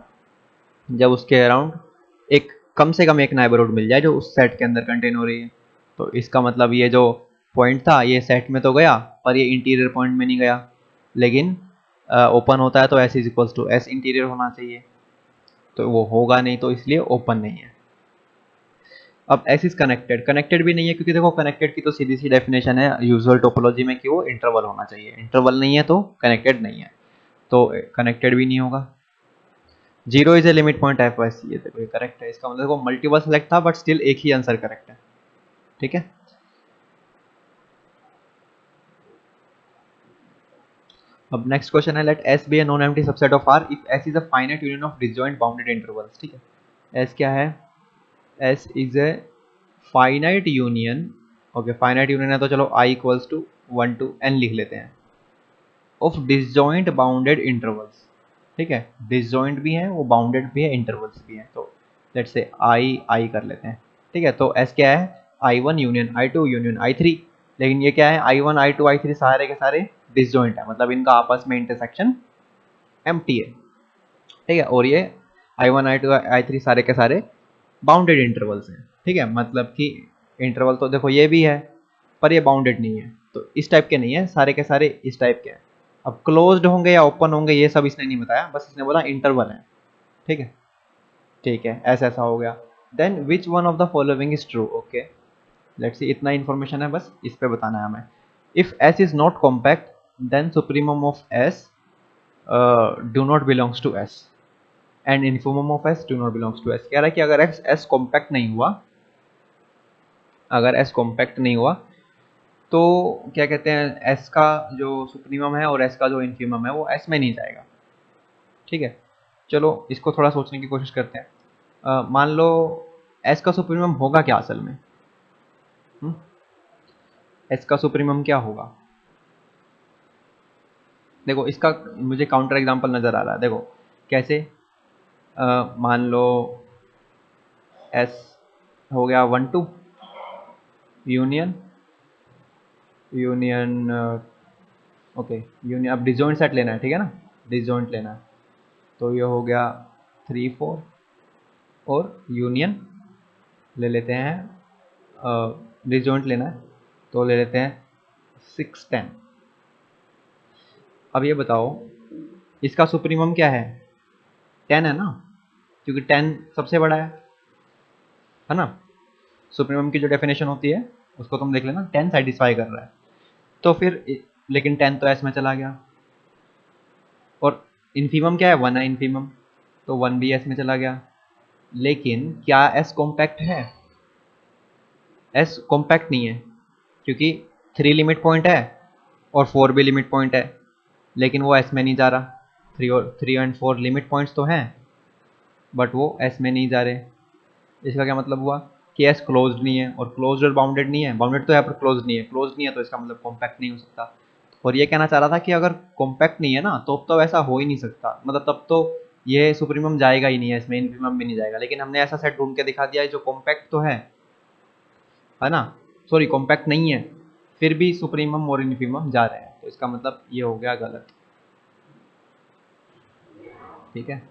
जब उसके अराउंड एक कम से कम एक नेबरहुड मिल जाए जो उस सेट के अंदर कंटेन हो रही है। तो इसका मतलब ये जो पॉइंट था ये सेट में तो गया पर ये इंटीरियर पॉइंट में नहीं गया, लेकिन ओपन होता है तो S is equals to S interior होना चाहिए, तो वो होगा नहीं, तो इसलिए ओपन नहीं है। अब एस इज कनेक्टेड, कनेक्टेड भी नहीं है क्योंकि देखो कनेक्टेड की तो सीधी सी डेफिनेशन है यूजुअल टोपोलॉजी में कि वो इंटरवल होना चाहिए, इंटरवल नहीं है तो कनेक्टेड नहीं है, तो कनेक्टेड भी नहीं होगा। Zero is a limit point F Y C, ये देखो ये करेक्ट है, इसका मतलब देखो मल्टीपल सेलेक्ट था बट स्टिल एक ही आंसर करेक्ट है, ठीक है। अब नेक्स्ट क्वेश्चन है, let S be a non empty subset of R if S is a finite union of disjoint bounded intervals, ठीक है। एस क्या है? S is a finite union, okay finite union है तो चलो I equals to 1 to n लिख लेते हैं, ऑफ डिसजॉइंट बाउंडेड इंटरवल्स, ठीक है, डिसजॉइंट भी है वो बाउंडेड भी है इंटरवल्स भी है, तो लेट्स से आई कर लेते हैं, ठीक है। तो एस क्या है? I1 union I2 union I3, लेकिन ये क्या है, I1 I2 I3 सारे के सारे डिसजॉइंट है, मतलब इनका आपस में इंटरसेक्शन एम्प्टी है, ठीक है। और ये I1 I2 I3 सारे के सारे बाउंडेड इंटरवल्स हैं, ठीक है, मतलब कि इंटरवल तो देखो ये भी है पर ये बाउंडेड नहीं है, तो इस टाइप के नहीं है, सारे के सारे इस टाइप के हैं। अब क्लोज्ड होंगे या ओपन होंगे ये सब इसने नहीं बताया, बस इसने बोला इंटरवल है, ठीक है, ठीक है, ऐसा ऐसा हो गया। Then which one of the following is true, okay let's see, इतना इन्फॉर्मेशन है बस इस पे बताना है हमें। If S is not compact then supremum of S do not belongs to S and infimum of S do not belongs to S. कह रहा है कि अगर एस कॉम्पैक्ट नहीं हुआ, अगर एस कॉम्पैक्ट नहीं हुआ तो क्या कहते हैं, एस का जो सुप्रीमम है और एस का जो इन्फीमम है वो एस में नहीं जाएगा, ठीक है। चलो इसको थोड़ा सोचने की कोशिश करते हैं। मान लो एस का सुप्रीमम होगा क्या असल में, एस का सुप्रीमम क्या होगा? देखो इसका मुझे काउंटर एग्जांपल नज़र आ रहा है, देखो कैसे, मान लो एस हो गया 1 2 यूनियन यूनियन, ओके यूनियन, अब डिसजॉइंट सेट लेना है, ठीक है ना, डिसजॉइंट लेना है, तो ये हो गया 3 4 और यूनियन ले लेते हैं, डिसजॉइंट लेना है तो ले लेते हैं 6 10। अब ये बताओ इसका सुप्रीमम क्या है? 10 है ना, क्योंकि 10 सबसे बड़ा है ना। सुप्रीमम की जो डेफिनेशन होती है उसको तुम देख लेना, 10 सेटिस्फाई कर रहा है, तो फिर लेकिन 10 तो एस में चला गया, और इन्फीमम क्या है? 1 है इन्फीमम, तो 1 भी एस में चला गया। लेकिन क्या एस कॉम्पैक्ट है? एस कॉम्पैक्ट नहीं है क्योंकि 3 लिमिट पॉइंट है और 4 भी लिमिट पॉइंट है, लेकिन वो एस में नहीं जा रहा। 3 एंड 4 लिमिट पॉइंट्स तो हैं बट वो एस में नहीं जा रहे। इसका क्या मतलब हुआ कि एस क्लोज्ड नहीं है, और क्लोज्ड और बाउंडेड नहीं है, बाउंडेड तो है पर क्लोज्ड नहीं है, क्लोज्ड नहीं है तो इसका मतलब कॉम्पैक्ट नहीं हो सकता। और ये कहना चाह रहा था कि अगर कॉम्पैक्ट नहीं है ना तो ऐसा हो ही नहीं सकता, मतलब तब तो ये सुप्रीमम जाएगा ही नहीं है, इसमें इन्फीमम भी नहीं जाएगा, लेकिन हमने ऐसा सेट ढूंढ के दिखा दिया है जो कॉम्पैक्ट तो है ना, सॉरी कॉम्पैक्ट नहीं है, फिर भी सुप्रीमम और इन्फीमम जा रहे हैं, तो इसका मतलब ये हो गया गलत, ठीक है।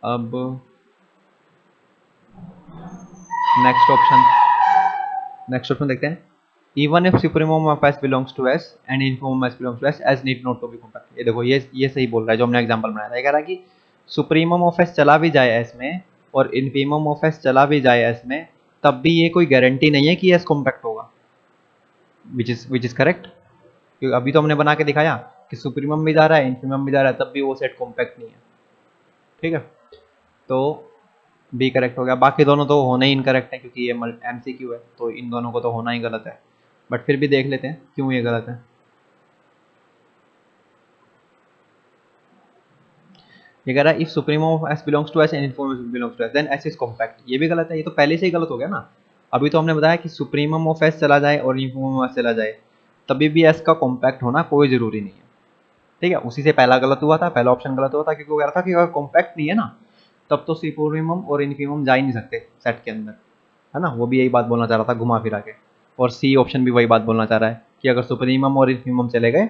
अब नेक्स्ट ऑप्शन देखते हैं। Even if supremum of S belongs to S and infimum S belongs to S S need not to be compact. ये देखो ये सही बोल रहा है जो हमने एग्जांपल बनाया था। ये कह रहा है कि सुप्रीमम ऑफ एस चला भी जाए एस में और इन्फीमम ऑफ एस चला भी जाए एस में, तब भी ये कोई गारंटी नहीं है कि एस कॉम्पैक्ट होगा, विच इज करेक्ट। क्योंकि अभी तो हमने बना के दिखाया कि सुप्रीमम भी जा रहा है इन्फीमम भी जा रहा है, तब भी वो सेट कॉम्पैक्ट नहीं है। ठीक है, तो बी करेक्ट हो गया। बाकी दोनों तो होने ही इनकरेक्ट है क्योंकि ये एमसीक्यू है, तो इन दोनों को तो होना ही गलत है। बट फिर भी देख लेते हैं क्यों ये गलत है। ये कह रहा है if supremum of S belongs to S and infimum belongs to S then S is compact. ये भी गलत है, ये तो पहले से ही गलत हो गया ना। अभी तो हमने बताया कि सुप्रीमम ऑफ एस चला जाए और इन्फीमम ऑफ एस चला जाए, तभी भी एस का कॉम्पैक्ट होना कोई जरूरी नहीं है। ठीक है, उसी से पहला गलत हुआ था, पहला ऑप्शन गलत हुआ था क्योंकि वो कह रहा था कि अगर कॉम्पैक्ट नहीं है ना, तब तो सुप्रीमम और इन्फीमम जा ही नहीं सकते सेट के अंदर, है ना। वो भी यही बात बोलना चाह रहा था घुमा फिरा के। और सी ऑप्शन भी वही बात बोलना चाह रहा है कि अगर सुप्रीमम और इन्फीमम चले गए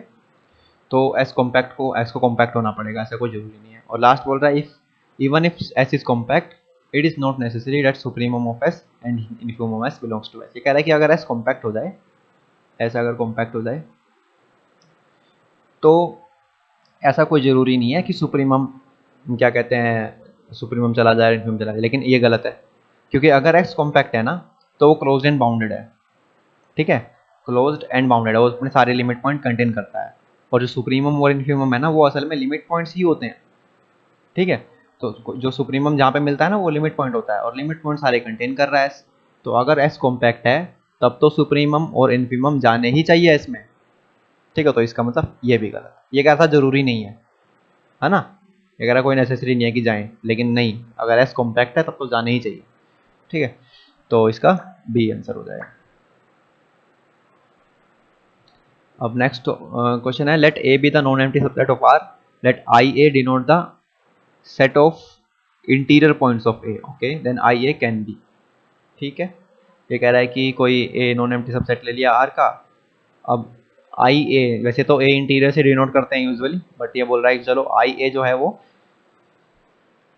तो एस को कॉम्पैक्ट होना पड़ेगा, ऐसा कोई जरूरी नहीं है। और लास्ट बोल रहा है if even if S is compact it is not necessary that supremum of S and infimum S belongs to S. ये कह रहा है कि अगर एस कॉम्पैक्ट हो जाए, ऐसा अगर कॉम्पैक्ट हो जाए तो ऐसा कोई ज़रूरी नहीं है कि सुप्रीमम क्या कहते हैं सुप्रीमम चला जाए इन्फीमम चला जाए। लेकिन ये गलत है क्योंकि अगर एक्स कॉम्पैक्ट है ना तो वो क्लोज्ड एंड बाउंडेड है। ठीक है, क्लोज्ड एंड बाउंडेड है, वो अपने सारे लिमिट पॉइंट कंटेन करता है। और जो सुप्रीमम और इन्फीमम है ना वो असल में लिमिट पॉइंट्स ही होते हैं। ठीक है, तो जो सुप्रीमम जहाँ पे मिलता है ना वो लिमिट पॉइंट होता है और लिमिट पॉइंट सारे कंटेन कर रहा है एस। तो अगर एस कॉम्पैक्ट है तब तो सुप्रीमम और इन्फीमम जाने ही चाहिए इसमें। ठीक है, तो इसका मतलब ये भी गलत है। ये कैसा जरूरी नहीं है ना। ये कह रहा कोई नेसेसरी नहीं है कि जाएं, लेकिन नहीं, अगर एस कॉम्पैक्ट है तब तो जाने ही चाहिए। ठीक है, तो इसका बी आंसर हो जाएगा। अब नेक्स्ट क्वेश्चन है let A B the non empty subset of R, let I A denote the set of interior points of A, okay then I A can be. ठीक है, ये कह रहा है कि कोई ए नॉन एम्प्टी सबसेट ले लिया आर का। अब आई ए, वैसे तो ए इंटीरियर से डिनोट करते हैं यूजुअली, बट ये बोल रहा है कि चलो आई ए जो है वो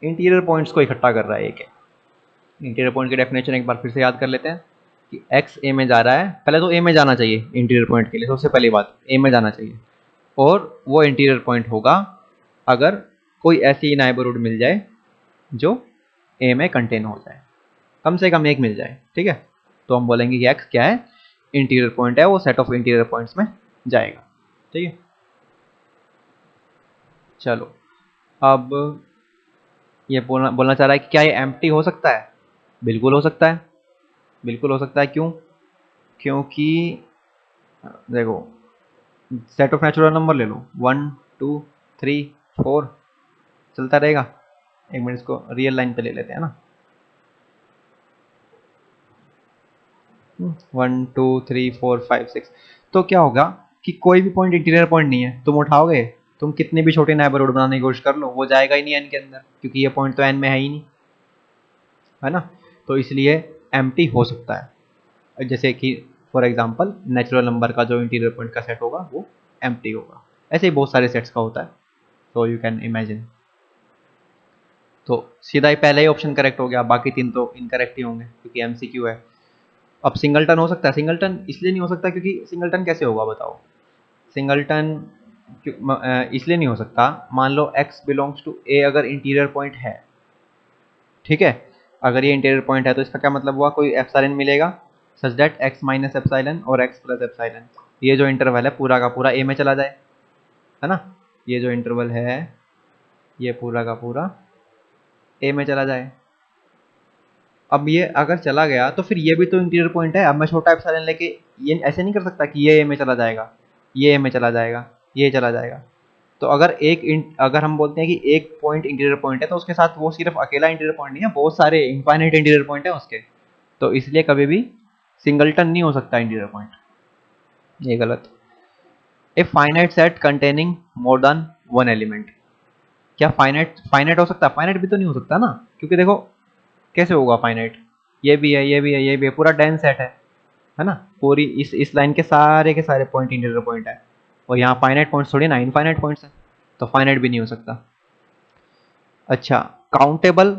इंटीरियर पॉइंट्स को इकट्ठा कर रहा है। एक इंटीरियर पॉइंट की डेफिनेशन एक बार फिर से याद कर लेते हैं कि एक्स ए में जा रहा है, पहले तो ए में जाना चाहिए इंटीरियर पॉइंट के लिए, सबसे पहली बात ए में जाना चाहिए। और वो इंटीरियर पॉइंट होगा अगर कोई ऐसी नाइबरहुड मिल जाए जो ए में कंटेन हो जाए, कम से कम एक मिल जाए। ठीक है, तो हम बोलेंगे कि एक्स क्या है, इंटीरियर पॉइंट है, वो सेट ऑफ इंटीरियर पॉइंट्स में जाएगा। ठीक है, चलो अब ये बोलना चाह रहा है कि क्या ये एम्प्टी हो सकता है। बिल्कुल हो सकता है, बिल्कुल हो सकता है। क्यों? क्योंकि देखो सेट ऑफ नेचुरल नंबर ले लो 1 2 3 4 चलता रहेगा। एक मिनट इसको रियल लाइन पे ले लेते हैं ना। 1 2 3 4 5 6, तो क्या होगा कि कोई भी पॉइंट इंटीरियर पॉइंट नहीं है, तुम उठाओगे, तुम कितनी भी छोटी नेबरहुड बनाने की कोशिश कर लो वो जाएगा ही नहीं एन के अंदर, क्योंकि ये पॉइंट तो एन में है ही नहीं, है ना। तो इसलिए एम्प्टी हो सकता है, जैसे कि फॉर एग्जांपल नेचुरल नंबर का जो इंटीरियर पॉइंट का सेट होगा वो एम्प्टी होगा। ऐसे ही बहुत सारे सेट्स का होता है, तो यू कैन इमेजिन। तो सीधा ही पहला ही ऑप्शन करेक्ट हो गया, बाकी तीन तो इनकरेक्ट ही होंगे क्योंकि एमसीक्यू है। अब सिंगलटन हो सकता है, सिंगलटन इसलिए नहीं हो सकता क्योंकि सिंगलटन कैसे होगा बताओ। सिंगलटन इसलिए नहीं हो सकता, मान लो x बिलोंग्स टू ए अगर इंटीरियर पॉइंट है, ठीक है, अगर ये इंटीरियर पॉइंट है तो इसका क्या मतलब हुआ, कोई एप्सिलॉन मिलेगा such that x minus epsilon और x प्लस एप्सिलॉन, ये जो इंटरवल है पूरा का पूरा ए में चला जाए, है ना। ये जो इंटरवल है ये पूरा का पूरा ए में चला जाए। अब ये अगर चला गया तो फिर ये भी तो इंटीरियर पॉइंट है। अब मैं छोटा एप्सिलॉन लेके ये ऐसे नहीं कर सकता कि ये ए में चला जाएगा, ये ए में चला जाएगा, ये चला जाएगा। तो अगर हम बोलते हैं कि एक पॉइंट इंटीरियर पॉइंट है तो उसके साथ वो सिर्फ अकेला इंटीरियर पॉइंट नहीं है, बहुत सारे इनफाइनाइट इंटीरियर पॉइंट है उसके। तो इसलिए कभी भी सिंगलटन नहीं हो सकता इंटीरियर पॉइंट, ये गलत। A finite set containing more than one element, क्या फाइनाइट फाइनाइट हो सकता है? फाइनाइट भी तो नहीं हो सकता ना, क्योंकि देखो कैसे होगा फाइनाइट, ये भी है, ये भी है, ये भी है, पूरा डेंस सेट है ना। पूरी इस लाइन के सारे पॉइंट इंटीरियर पॉइंट है, और यहाँ फाइनाइट पॉइंट्स थोड़ी ना इनफाइनाइट पॉइंट्स है, तो फाइनाइट भी नहीं हो सकता। अच्छा, काउंटेबल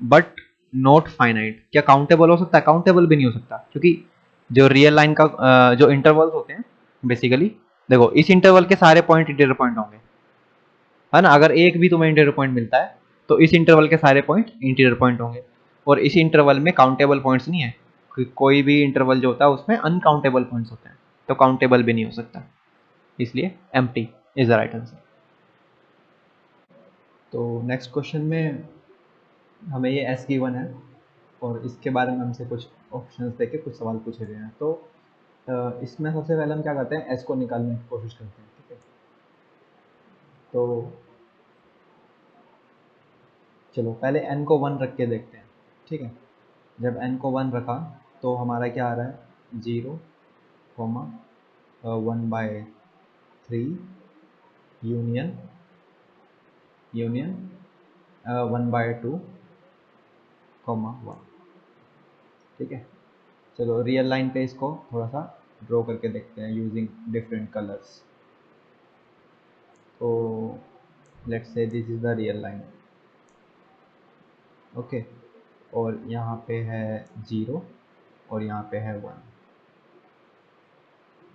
बट नॉट फाइनाइट, क्या काउंटेबल हो सकता है? काउंटेबल भी नहीं हो सकता, क्योंकि जो रियल लाइन का जो इंटरवल्स होते हैं बेसिकली, देखो इस इंटरवल के सारे पॉइंट इंटीरियर पॉइंट होंगे, है ना। अगर एक भी तुम्हें इंटीरियर पॉइंट मिलता है तो इस इंटरवल के सारे पॉइंट इंटीरियर पॉइंट होंगे। और इस इंटरवल में काउंटेबल पॉइंट्स नहीं है, कोई भी इंटरवल जो होता है उसमें अनकाउंटेबल पॉइंट्स होते हैं, तो काउंटेबल भी नहीं हो सकता, इसलिए empty is the right answer. तो नेक्स्ट क्वेश्चन में हमें ये एस गिवन है और इसके बारे में हमसे कुछ ऑप्शंस देके कुछ सवाल पूछे गए हैं। तो इसमें सबसे पहले हम क्या करते हैं, एस को निकालने की कोशिश करते हैं, ठीक है। तो चलो पहले एन को 1 रख के देखते हैं, ठीक है। जब एन को 1 रखा तो हमारा क्या आ रहा है, 0, 1/3 यूनियन 1/2, 1, ठीक है। चलो रियल लाइन पे इसको थोड़ा सा ड्रॉ करके देखते हैं यूजिंग डिफरेंट कलर्स। तो let's say this is the real line, okay. और यहाँ पे है 0 और यहाँ पे है 1,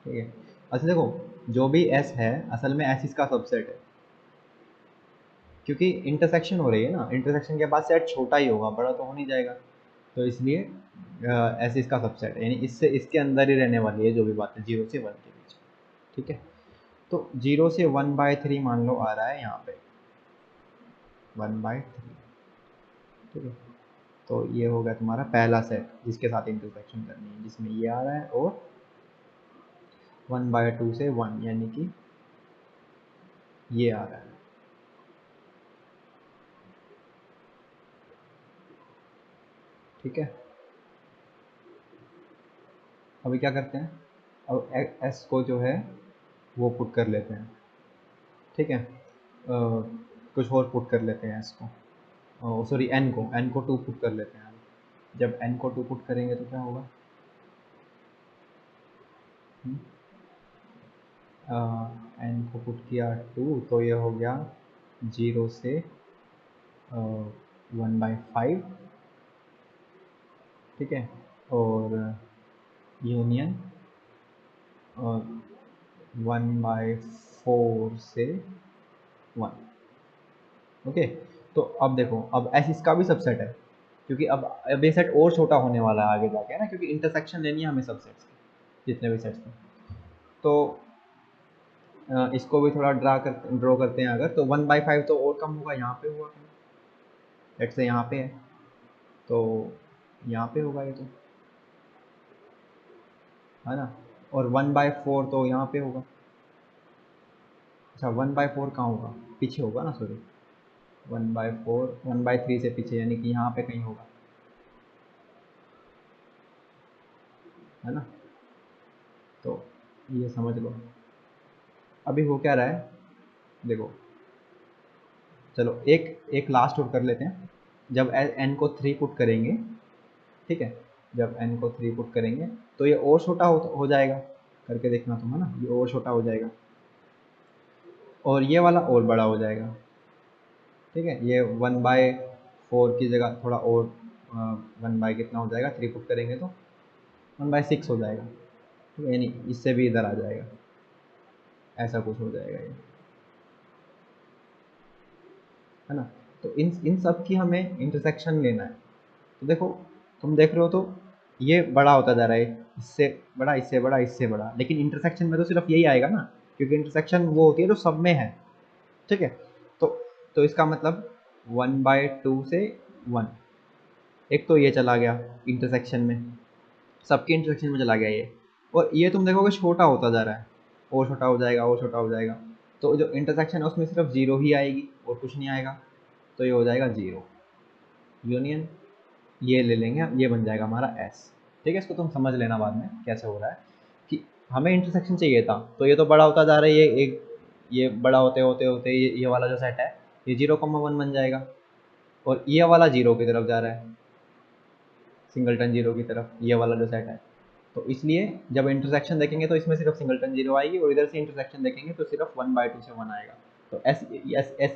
ठीक है। अच्छा देखो, जो भी s है असल में s इसका सबसेट है, क्योंकि इंटरसेक्शन हो रही है ना, इंटरसेक्शन के बाद सेट छोटा ही होगा, बड़ा तो हो नहीं जाएगा। तो इसलिए s इसका सबसेट है, यानी इससे इसके अंदर ही रहने वाली है जो भी बात है 0 से 1 के बीच, ठीक है। तो 0 से 1/3 मान लो आ रहा है यहाँ पे 1/3, ठीक है। तो ये हो गया तुम्हारा पहला सेट जिसके साथ इंटरसेक्शन करनी है, जिसमें ये आ रहा है और 1/2 से 1 यानी कि ये आ रहा है, ठीक है। अभी क्या करते हैं, अब एस को जो है वो पुट कर लेते हैं, ठीक है। कुछ और पुट कर लेते हैं एस को, सॉरी एन को 2 पुट कर लेते हैं। जब एन को 2 पुट करेंगे तो क्या होगा, एन को पुट किया 2 तो ये हो गया 0 से 1/5, ठीक है। और यूनियन 1/4 से 1, ओके। तो अब देखो, अब एस इसका भी सबसेट है, क्योंकि अब ये सेट और छोटा होने वाला है आगे जाके, है ना, क्योंकि इंटरसेक्शन लेनी है हमें सबसेट्स की, जितने भी सेट्स हैं। तो इसको भी थोड़ा ड्रॉ करते हैं, अगर तो 1/5 तो और कम होगा, यहाँ पे होगा, लेट्स से यहाँ पे है तो यहाँ पे होगा ये तो, है ना। और 1/4 तो यहाँ पे होगा, अच्छा 1/4 कहाँ होगा, पीछे होगा ना, सॉरी 1/4 1/3 से पीछे, यानी कि यहाँ पे कहीं होगा, है ना। तो ये समझ लो। अभी हो क्या रहा है, देखो चलो एक एक लास्ट और कर लेते हैं। जब एन को 3 पुट करेंगे, ठीक है, जब एन को 3 पुट करेंगे तो ये और छोटा हो जाएगा, करके देखना तुम, है ना, ये और छोटा हो जाएगा और ये वाला और बड़ा हो जाएगा, ठीक है। ये 1/4 की जगह थोड़ा और 1 बाई कितना हो जाएगा, 3 पुट करेंगे तो 1/6 हो जाएगा, ठीक है, यानी इससे भी इधर आ जाएगा, ऐसा कुछ हो जाएगा ये, है ना। तो इन सब की हमें इंटरसेक्शन लेना है। तो देखो, तुम देख रहे हो तो ये बड़ा होता जा रहा है, इससे बड़ा, इससे बड़ा, इससे बड़ा, लेकिन इंटरसेक्शन में तो सिर्फ यही आएगा ना, क्योंकि इंटरसेक्शन वो होती है जो सब में है, ठीक है। तो तो इसका मतलब 1/2 से 1, एक तो ये चला गया इंटरसेक्शन में, सबके इंटरसेक्शन में चला गया ये, और ये तुम देखोगे छोटा होता जा रहा है, और छोटा हो जाएगा, और छोटा हो जाएगा। तो जो इंटरसेक्शन है उसमें सिर्फ 0 ही आएगी और कुछ नहीं आएगा, तो ये हो जाएगा 0 यूनियन, ये ले लेंगे, ये बन जाएगा हमारा एस, ठीक है। इसको तुम समझ लेना बाद में कैसे हो रहा है, कि हमें इंटरसेक्शन चाहिए था, तो ये तो बड़ा होता जा रहा है, ये बड़ा होते होते होते ये वाला जो सेट है ये 0,1 बन जाएगा, और ये वाला 0 की तरफ जा रहा है, सिंगलटन 0 की तरफ, ये वाला जो सेट है। तो इसलिए जब इंटरसेक्शन देखेंगे तो इसमें सिर्फ सिंगलटन 0 आएगी, और इधर से इंटरसेक्शन देखेंगे तो सिर्फ 1/2 से 1 आएगा, तो एस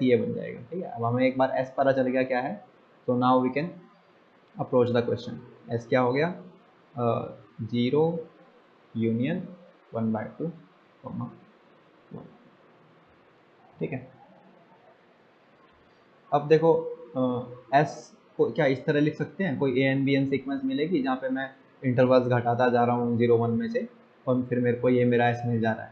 ये बन जाएगा, ठीक है। अब हमें एक बार एस पता चल गया क्या है, तो now we can approach the question. S क्या हो गया, 0 यूनियन 1/2 1। ठीक है, अब देखो एस को क्या इस तरह लिख सकते हैं, कोई A N B N sequence मिलेगी जहाँ पे मैं इंटरवल्स घटाता जा रहा हूँ 0 1 में से, और फिर मेरे को ये मेरा एस मिल जा रहा है।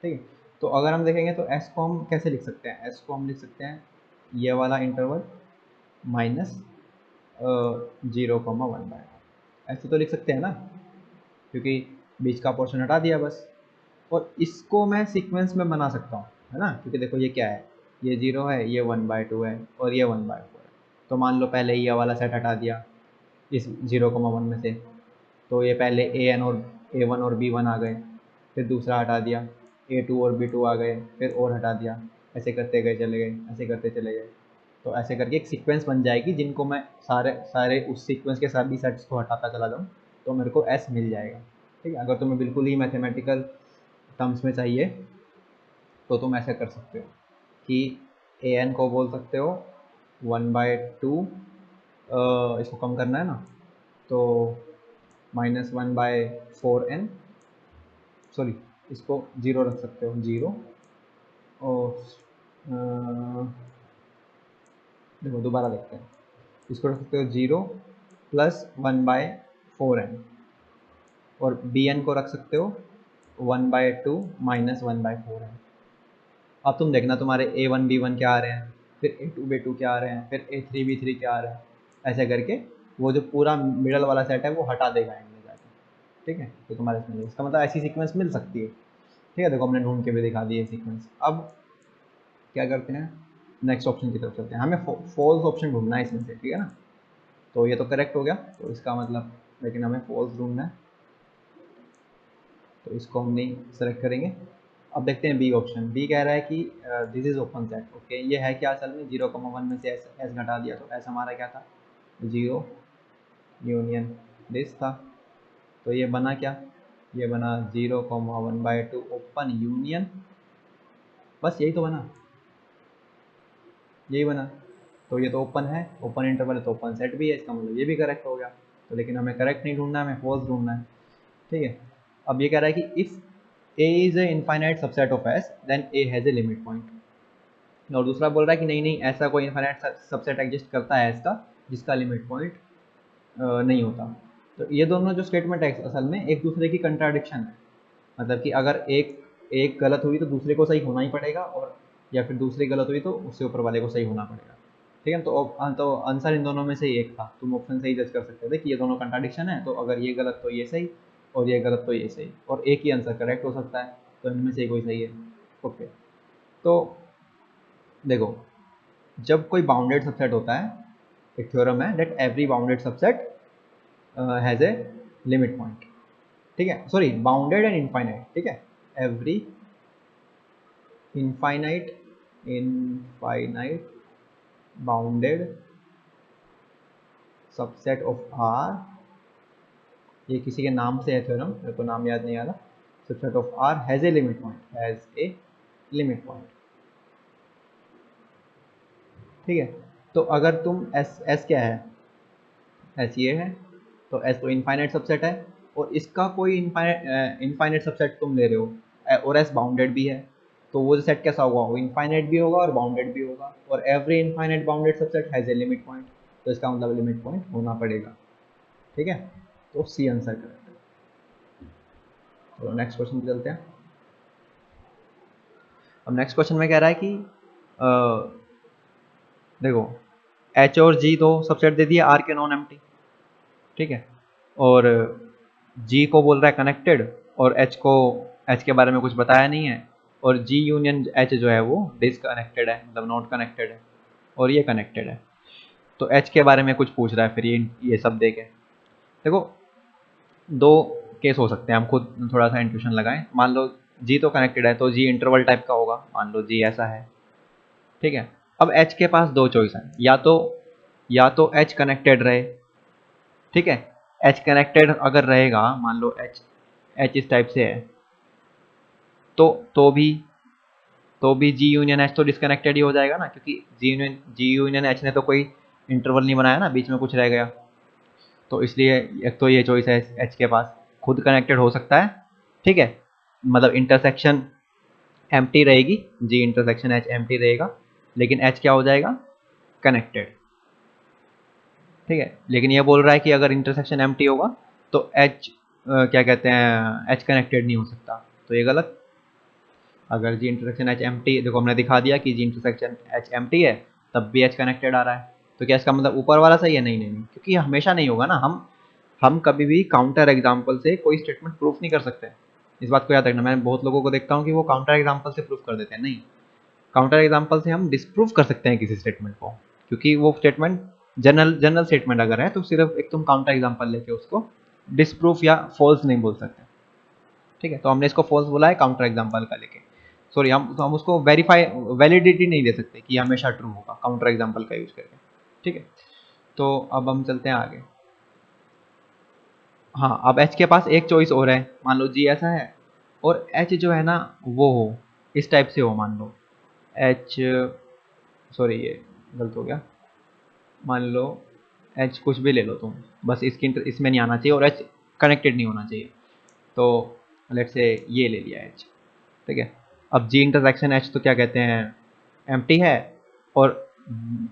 ठीक है, तो अगर हम देखेंगे तो एस को हम कैसे लिख सकते हैं, एस को हम लिख सकते हैं ये वाला इंटरवल माइनस 0,1/, ऐसे तो लिख सकते हैं ना, क्योंकि बीच का पोर्शन हटा दिया बस। और इसको मैं सीक्वेंस में बना सकता हूँ, है ना, क्योंकि देखो ये क्या है, ये 0 है, ये 1/2 है, और ये 1/4 है। तो मान लो पहले ये वाला सेट हटा दिया इस 0,1 में से, तो ये पहले A1 और B1 आ गए, फिर दूसरा हटा दिया, A2 और B2 आ गए, फिर और हटा दिया, ऐसे करते गए चले गए, ऐसे करते चले गए। तो ऐसे करके एक सीक्वेंस बन जाएगी जिनको मैं सारे सारे उस सीक्वेंस के सभी सेट्स को हटाता चला जाऊँ, तो मेरे को एस मिल जाएगा। ठीक है, अगर तुम्हें बिल्कुल ही मैथमेटिकल टर्म्स में चाहिए तो तुम ऐसे कर सकते हो कि ए एन को बोल सकते हो 1/2, इसको कम करना है ना, तो -1/4n, सॉरी इसको 0 रख सकते हो, 0, और देखो दोबारा देखते हैं, इसको रख सकते हो 0 + 1/4n, और बी एन को रख सकते हो 1/2 - 1/4n। अब तुम देखना तुम्हारे A1 B1 क्या आ रहे हैं, फिर A2 B2 क्या आ रहे हैं, फिर A3 B3 क्या आ रहे हैं, ऐसे करके वो जो पूरा मिडल वाला सेट है वो हटा देगा एंड में जाके। ठीक है, तो तुम्हारे इसमें इसका मतलब ऐसी सीक्वेंस मिल सकती है। ठीक है, देखो हमने ढूंढ के भी दिखा दी है सीक्वेंस। अब क्या करते हैं, नेक्स्ट ऑप्शन की तरफ चलते हैं, हमें फॉल्स ऑप्शन ढूंढना है इसमें से। ठीक है ना, तो ये तो करेक्ट हो गया, तो इसका मतलब लेकिन हमें फॉल्स ढूंढना है, तो इसको हम नहीं सेलेक्ट करेंगे। अब देखते हैं बी ऑप्शन। बी कह रहा है कि this is open set. Okay, ये है क्या असल में, 0,1 में से एस घटा दिया, तो एस हमारा क्या था, 0 यूनियन दिस था। तो ये बना क्या, ये बना 0,1/2 ओपन यूनियन, बस यही तो बना, यही बना। तो ये तो ओपन है, ओपन इंटरवल है, तो ओपन सेट भी है, इसका मतलब ये भी करेक्ट हो गया। तो लेकिन हमें करेक्ट नहीं ढूंढना है, हमें फॉल्स ढूंढना है। ठीक है, अब ये कह रहा है कि if A is a infinite subset of S then A has a limit point. और दूसरा बोल रहा है कि नहीं नहीं, ऐसा कोई इनफाइनाइट सबसेट एग्जिस्ट करता है इसका जिसका लिमिट पॉइंट नहीं होता। तो ये दोनों जो स्टेटमेंट है असल में एक दूसरे की कंट्राडिक्शन है, मतलब कि अगर एक एक गलत हुई तो दूसरे को सही होना ही पड़ेगा, और या फिर दूसरी गलत हुई तो उससे ऊपर वाले को सही होना पड़ेगा। ठीक है, तो आंसर इन दोनों में से ही एक था, तुम ऑप्शन से ही जज कर सकते थे कि ये दोनों कंट्राडिक्शन है, तो अगर ये गलत तो ये सही, और ये गलत तो ये सही, और एक ही आंसर करेक्ट हो सकता है, तो इनमें से कोई सही है। ओके, तो देखो, जब कोई बाउंडेड सबसेट होता है, एक थ्योरम है that every bounded subset has a limit point. ठीक है, सॉरी, बाउंडेड एंड इनफाइनाइट। ठीक है, every infinite bounded subset of R, ये किसी के नाम से है थ्योरम, मेरे को नाम याद नहीं आ रहा, subset of R has a limit point, has a limit point. ठीक है, तो अगर तुम एस एस क्या है, एस ये है, तो एस तो इनफाइनाइट सबसेट है, और इसका कोई इनफाइनाइट सबसेट तुम ले रहे हो, और एस बाउंडेड भी है, तो वो सेट कैसा होगा, वो इनफाइनाइट भी होगा और बाउंडेड भी होगा, और every infinite bounded subset has a limit point, तो इसका मतलब लिमिट पॉइंट होना पड़ेगा। ठीक है, तो सी आंसर करेक्ट है। चलो नेक्स्ट क्वेश्चन पे चलते हैं। अब नेक्स्ट क्वेश्चन में कह रहा है कि देखो एच और जी दो सबसेट दे दिए आर के नॉन एम्प्टी। ठीक है, और जी को बोल रहा है कनेक्टेड, और एच के बारे में कुछ बताया नहीं है, और जी यूनियन एच जो है वो डिसकनेक्टेड है, मतलब नॉट कनेक्टेड है, और ये कनेक्टेड है। तो एच के बारे में कुछ पूछ रहा है, फिर ये सब देखे। देखो दो केस हो सकते हैं, हम खुद थोड़ा सा इंट्यूशन लगाएं। मान लो जी तो कनेक्टेड है, तो जी इंटरवल टाइप का होगा, मान लो जी ऐसा है। ठीक है, अब एच के पास दो चॉइस है, या तो एच कनेक्टेड रहे। ठीक है, एच कनेक्टेड अगर रहेगा, मान लो एच इस टाइप से है, तो तो भी जी यूनियन एच तो डिस्कनेक्टेड ही हो जाएगा ना, क्योंकि जी यूनियन एच ने तो कोई इंटरवल नहीं बनाया ना, बीच में कुछ रह गया। तो इसलिए एक तो ये चॉइस है एच के पास, खुद कनेक्टेड हो सकता है, ठीक है, मतलब इंटरसेक्शन एम्प्टी रहेगी, जी इंटरसेक्शन एच एम्प्टी रहेगा, लेकिन एच क्या हो जाएगा, कनेक्टेड, ठीक है। लेकिन ये बोल रहा है कि अगर इंटरसेक्शन एम्प्टी होगा तो एच क्या कहते हैं, एच कनेक्टेड नहीं हो सकता, तो ये गलत। अगर जी इंटरसेक्शन एच एम्प्टी, देखो हमने दिखा दिया कि जी इंटरसेक्शन एच एम्प्टी है, तब भी एच कनेक्टेड आ रहा है, तो क्या इसका मतलब ऊपर वाला सही है, नहीं नहीं नहीं, क्योंकि ये हमेशा नहीं होगा ना, हम कभी भी काउंटर एग्जाम्पल से कोई स्टेटमेंट प्रूफ नहीं कर सकते, इस बात को याद रखना। मैं बहुत लोगों को देखता हूँ कि वो काउंटर एग्जाम्पल से प्रूफ कर देते हैं, नहीं, काउंटर एग्जाम्पल से हम डिस्प्रूव कर सकते हैं किसी स्टेटमेंट को, क्योंकि वो स्टेटमेंट जनरल जनरल स्टेटमेंट अगर है तो सिर्फ एक तुम काउंटर एग्जाम्पल लेके उसको डिस्प्रूफ या फॉल्स नहीं बोल सकते, ठीक है। तो हमने इसको फॉल्स बोला है काउंटर एग्जाम्पल का लेके, सॉरी हम उसको वेरीफाई वैलिडिटी नहीं दे सकते कि हमेशा ट्रू होगा काउंटर एग्जाम्पल का यूज करके, ठीक है। तो अब हम चलते हैं आगे। हाँ, अब एच के पास एक चॉइस और है, मान लो जी ऐसा है और एच जो है ना वो हो इस टाइप से हो, मान लो एच, सॉरी ये गलत हो गया, मान लो एच कुछ भी ले लो तुम, बस इसमें नहीं आना चाहिए और एच कनेक्टेड नहीं होना चाहिए, तो लेट्स से ये ले लिया एच, ठीक है। अब जी इंटरसेक्शन एच तो क्या कहते हैं, एम्प्टी है, और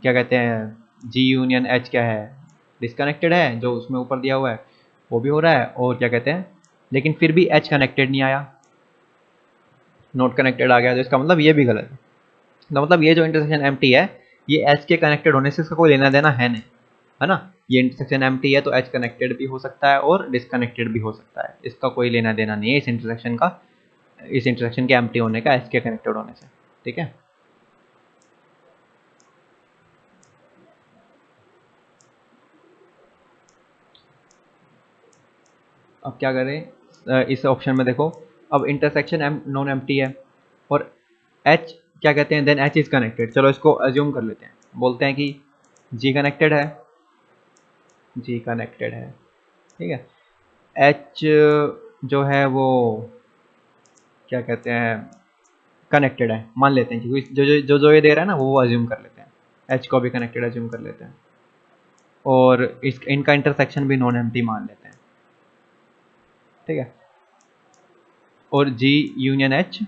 क्या कहते हैं जी यूनियन एच क्या है, डिसकनेक्टेड है, जो उसमें ऊपर दिया हुआ है वो भी हो रहा है, और क्या कहते हैं, लेकिन फिर भी एच कनेक्टेड नहीं आया, नोट कनेक्टेड आ गया, तो इसका मतलब ये भी गलत है। तो मतलब ये जो इंटरसेक्शन एम्प्टी है, ये एच के कनेक्टेड होने से इसका कोई लेना देना है नहीं, है ना। ये इंटरसेक्शन एम्प्टी है तो एच कनेक्टेड भी हो सकता है और डिसकनेक्टेड भी हो सकता है, इसका कोई लेना देना नहीं है इस इंटरसेक्शन का, इस इंटरसेक्शन के एम्प्टी होने का एच के कनेक्टेड होने से, ठीक है। अब क्या करें, इस ऑप्शन में देखो, अब इंटरसेक्शन एम नॉन एम्प्टी है और एच क्या कहते हैं, देन एच इज कनेक्टेड, चलो इसको अज्यूम कर लेते हैं, बोलते हैं कि जी कनेक्टेड है, जी कनेक्टेड है, ठीक है। एच जो है वो क्या कहते हैं, कनेक्टेड है मान लेते हैं, क्योंकि जो ये दे रहा है ना वो अज्यूम कर लेते हैं, एच को भी कनेक्टेड अज्यूम कर लेते हैं, और इनका इंटरसेक्शन भी नॉन एम्प्टी मान लेते हैं, ठीक है। और जी यूनियन एच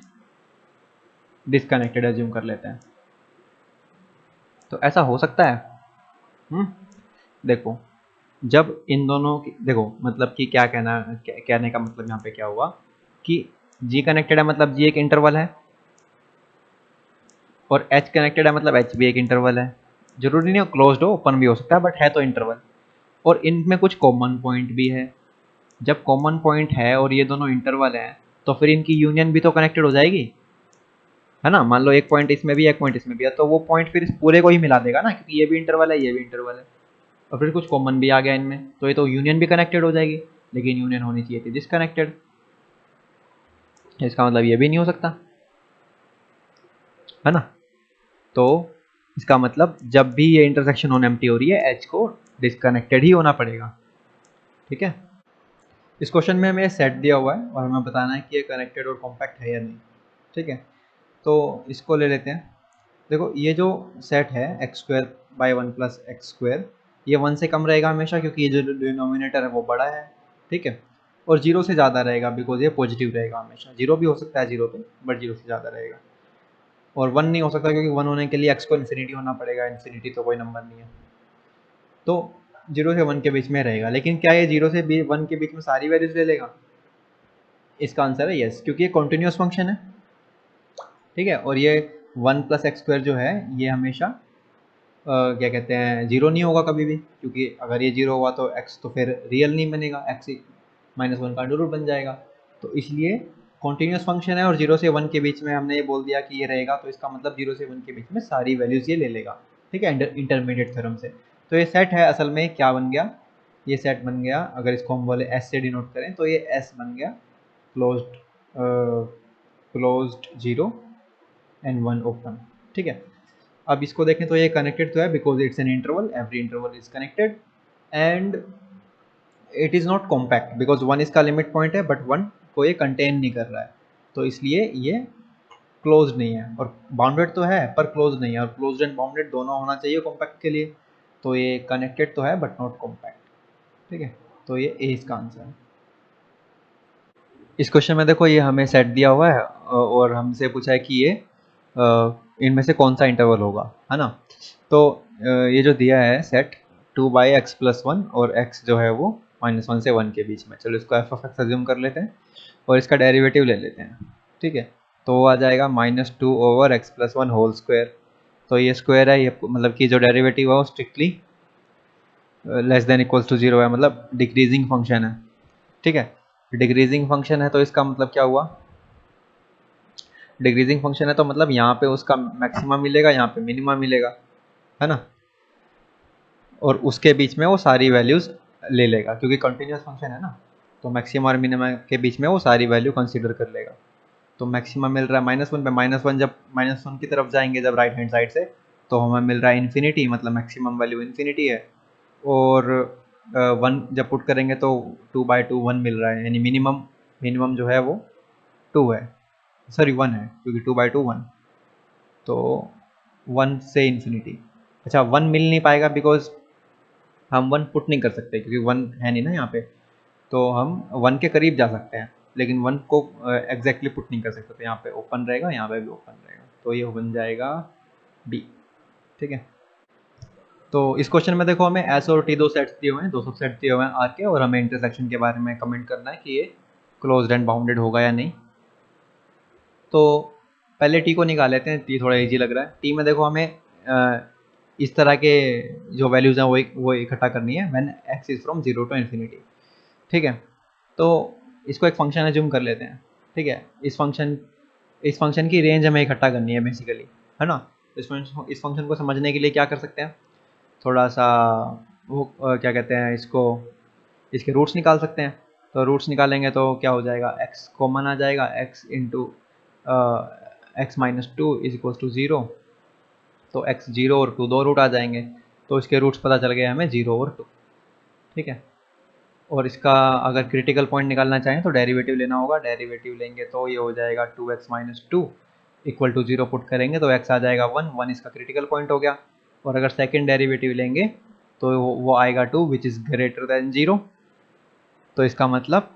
डिसकनेक्टेड अज्यूम कर लेते हैं, तो ऐसा हो सकता है। देखो जब इन दोनों की, देखो मतलब कि क्या कहने का मतलब यहाँ पे क्या हुआ कि जी कनेक्टेड है मतलब जी एक इंटरवल है, और एच कनेक्टेड है मतलब एच भी एक इंटरवल है, जरूरी नहीं हो क्लोज्ड हो, ओपन भी हो सकता है, बट है तो इंटरवल, और इनमें कुछ कॉमन पॉइंट भी है। जब कॉमन पॉइंट है और ये दोनों इंटरवल हैं, तो फिर इनकी यूनियन भी तो कनेक्टेड हो जाएगी, है ना। मान लो एक पॉइंट इसमें भी एक पॉइंट इसमें भी है, तो वो पॉइंट फिर इस पूरे को ही मिला देगा ना, क्योंकि ये भी इंटरवल है ये भी इंटरवल है, और फिर कुछ कॉमन भी आ गया इनमें, तो ये तो यूनियन भी कनेक्टेड हो जाएगी, लेकिन यूनियन होनी चाहिए थी डिसकनेक्टेड, इसका मतलब ये भी नहीं हो सकता, है ना। तो इसका मतलब जब भी ये इंटरसेक्शन नॉन एम्प्टी हो रही है, एच को डिसकनेक्टेड ही होना पड़ेगा, ठीक है। इस क्वेश्चन में हमें सेट दिया हुआ है और हमें बताना है कि ये कनेक्टेड और कॉम्पैक्ट है या नहीं, ठीक है। तो इसको ले लेते हैं। देखो ये जो सेट है x square by one plus x square, ये वन से कम रहेगा हमेशा, क्योंकि ये जो डिनोमिनेटर है वो बड़ा है, ठीक है। और जीरो से ज़्यादा रहेगा बिकॉज ये पॉजिटिव रहेगा हमेशा, जीरो भी हो सकता है जीरो पे, बट जीरो से ज़्यादा रहेगा। और वन नहीं हो सकता, क्योंकि वन होने के लिए एक्स को इन्फिनिटी होना पड़ेगा, इन्फिनिटी तो कोई नंबर नहीं है, तो जीरो से वन के बीच में रहेगा। लेकिन क्या ये जीरो से वन के बीच में सारी वैल्यूज ले लेगा, इसका आंसर है यस, क्योंकि ये कॉन्टिन्यूस फंक्शन है, ठीक है। और ये वन प्लस एक्स स्क्वायर जो है ये हमेशा क्या कहते हैं जीरो नहीं होगा कभी भी, क्योंकि अगर ये जीरो हुआ तो एक्स तो फिर रियल नहीं बनेगा, एक्स माइनस वन का अंडर रूट बन जाएगा, तो इसलिए कॉन्टिन्यूस फंक्शन है और जीरो से वन के बीच में हमने ये बोल दिया कि ये रहेगा, तो इसका मतलब जीरो से वन के बीच में सारी वैल्यूज ये ले लेगा, ठीक है, इंटरमीडिएट थ्योरम से। तो ये सेट है असल में क्या बन गया, ये सेट बन गया, अगर इसको हम बोले एस से डिनोट करें तो ये एस बन गया, closed closed zero and one open, ठीक है। अब इसको देखें तो ये कनेक्टेड तो है because it's an interval, every interval is connected, and it is not compact because one इसका लिमिट पॉइंट है, बट वन को ये कंटेन नहीं कर रहा है, तो इसलिए ये क्लोज नहीं है, और बाउंडेड तो है पर क्लोज नहीं है, और क्लोज्ड एंड बाउंडेड दोनों होना चाहिए कॉम्पैक्ट के लिए, तो ये कनेक्टेड तो है बट नॉट कॉम्पैक्ट, ठीक है। तो ये ए इसका आंसर है। इस क्वेश्चन में देखो ये हमें सेट दिया हुआ है और हमसे पूछा है कि ये इनमें से कौन सा इंटरवल होगा, है ना। तो ये जो दिया है सेट 2/x+1 और x जो है वो -1 से 1 के बीच में, चलो इसको f(x) अज्यूम कर लेते हैं और इसका डेरिवेटिव ले लेते हैं, ठीक है। तो वो आ जाएगा -2/x+1 होल स्क्वायर। तो ये स्क्वायर है, ये मतलब कि जो डेरिवेटिव है वो strictly less than equals to 0 है, मतलब डिक्रीजिंग फंक्शन है, ठीक है। डिक्रीजिंग फंक्शन है तो इसका मतलब क्या हुआ, डिक्रीजिंग फंक्शन है तो मतलब यहाँ पे उसका मैक्सिमम मिलेगा, यहाँ पे मिनिमम मिलेगा, है ना। और उसके बीच में वो सारी वैल्यूज ले लेगा क्योंकि कंटिन्यूस फंक्शन है ना, तो मैक्सिमम और मिनिमम के बीच में वो सारी वैल्यू कंसीडर कर लेगा। तो मैक्सिमम मिल रहा है -1 पे, -1 जब -1 की तरफ जाएंगे जब राइट हैंड साइड से, तो हमें मिल रहा है इन्फिनिटी, मतलब मैक्सिमम वैल्यू इन्फिनिटी है। और 1 जब पुट करेंगे तो 2/2 1 मिल रहा है, यानी मिनिमम मिनिमम जो है वो 2 है, सॉरी 1 है क्योंकि 2/2 1, तो 1 से इन्फिनिटी। अच्छा 1 मिल नहीं पाएगा बिकॉज हम 1 पुट नहीं कर सकते क्योंकि 1 है नहीं ना यहाँ पे, तो हम 1 के करीब जा सकते हैं लेकिन 1 को एग्जैक्टली पुट नहीं कर सकते, तो यहाँ पे ओपन रहेगा, यहाँ पे भी ओपन रहेगा, तो ये बन जाएगा डी, ठीक है। तो इस क्वेश्चन में देखो हमें एस और टी दो सेट्स दिए हुए हैं, दो सब सेट दिए हुए हैं आर के, और हमें इंटरसेक्शन के बारे में कमेंट करना है कि ये क्लोज्ड एंड बाउंडेड होगा या नहीं। तो पहले टी को निकाल लेते हैं, टी थोड़ा इजी लग रहा है। टी में देखो हमें इस तरह के जो वैल्यूज़ हैं वो इकट्ठा करनी है when x is from 0 to infinity, ठीक है। तो इसको एक फंक्शन एज्यूम कर लेते हैं, ठीक है। इस फंक्शन की रेंज हमें इकट्ठा करनी है बेसिकली, है ना। इस फंक्शन को समझने के लिए क्या कर सकते हैं, थोड़ा सा वो क्या कहते हैं इसको, इसके रूट्स निकाल सकते हैं। तो रूट्स निकालेंगे तो क्या हो जाएगा, x कॉमन आ जाएगा, x into x-2 is equal to 0, तो x 0 और 2 दो रूट आ जाएंगे, तो इसके रूट्स पता चल गए हमें 0 और 2, ठीक है। और इसका अगर क्रिटिकल पॉइंट निकालना चाहें तो डेरिवेटिव लेना होगा, डेरिवेटिव लेंगे तो ये हो जाएगा 2x-2 इक्वल टू 0 पुट करेंगे तो x आ जाएगा 1 इसका क्रिटिकल पॉइंट हो गया। और अगर सेकेंड डेरिवेटिव लेंगे तो वो आएगा 2 विच इज़ ग्रेटर देन 0, तो इसका मतलब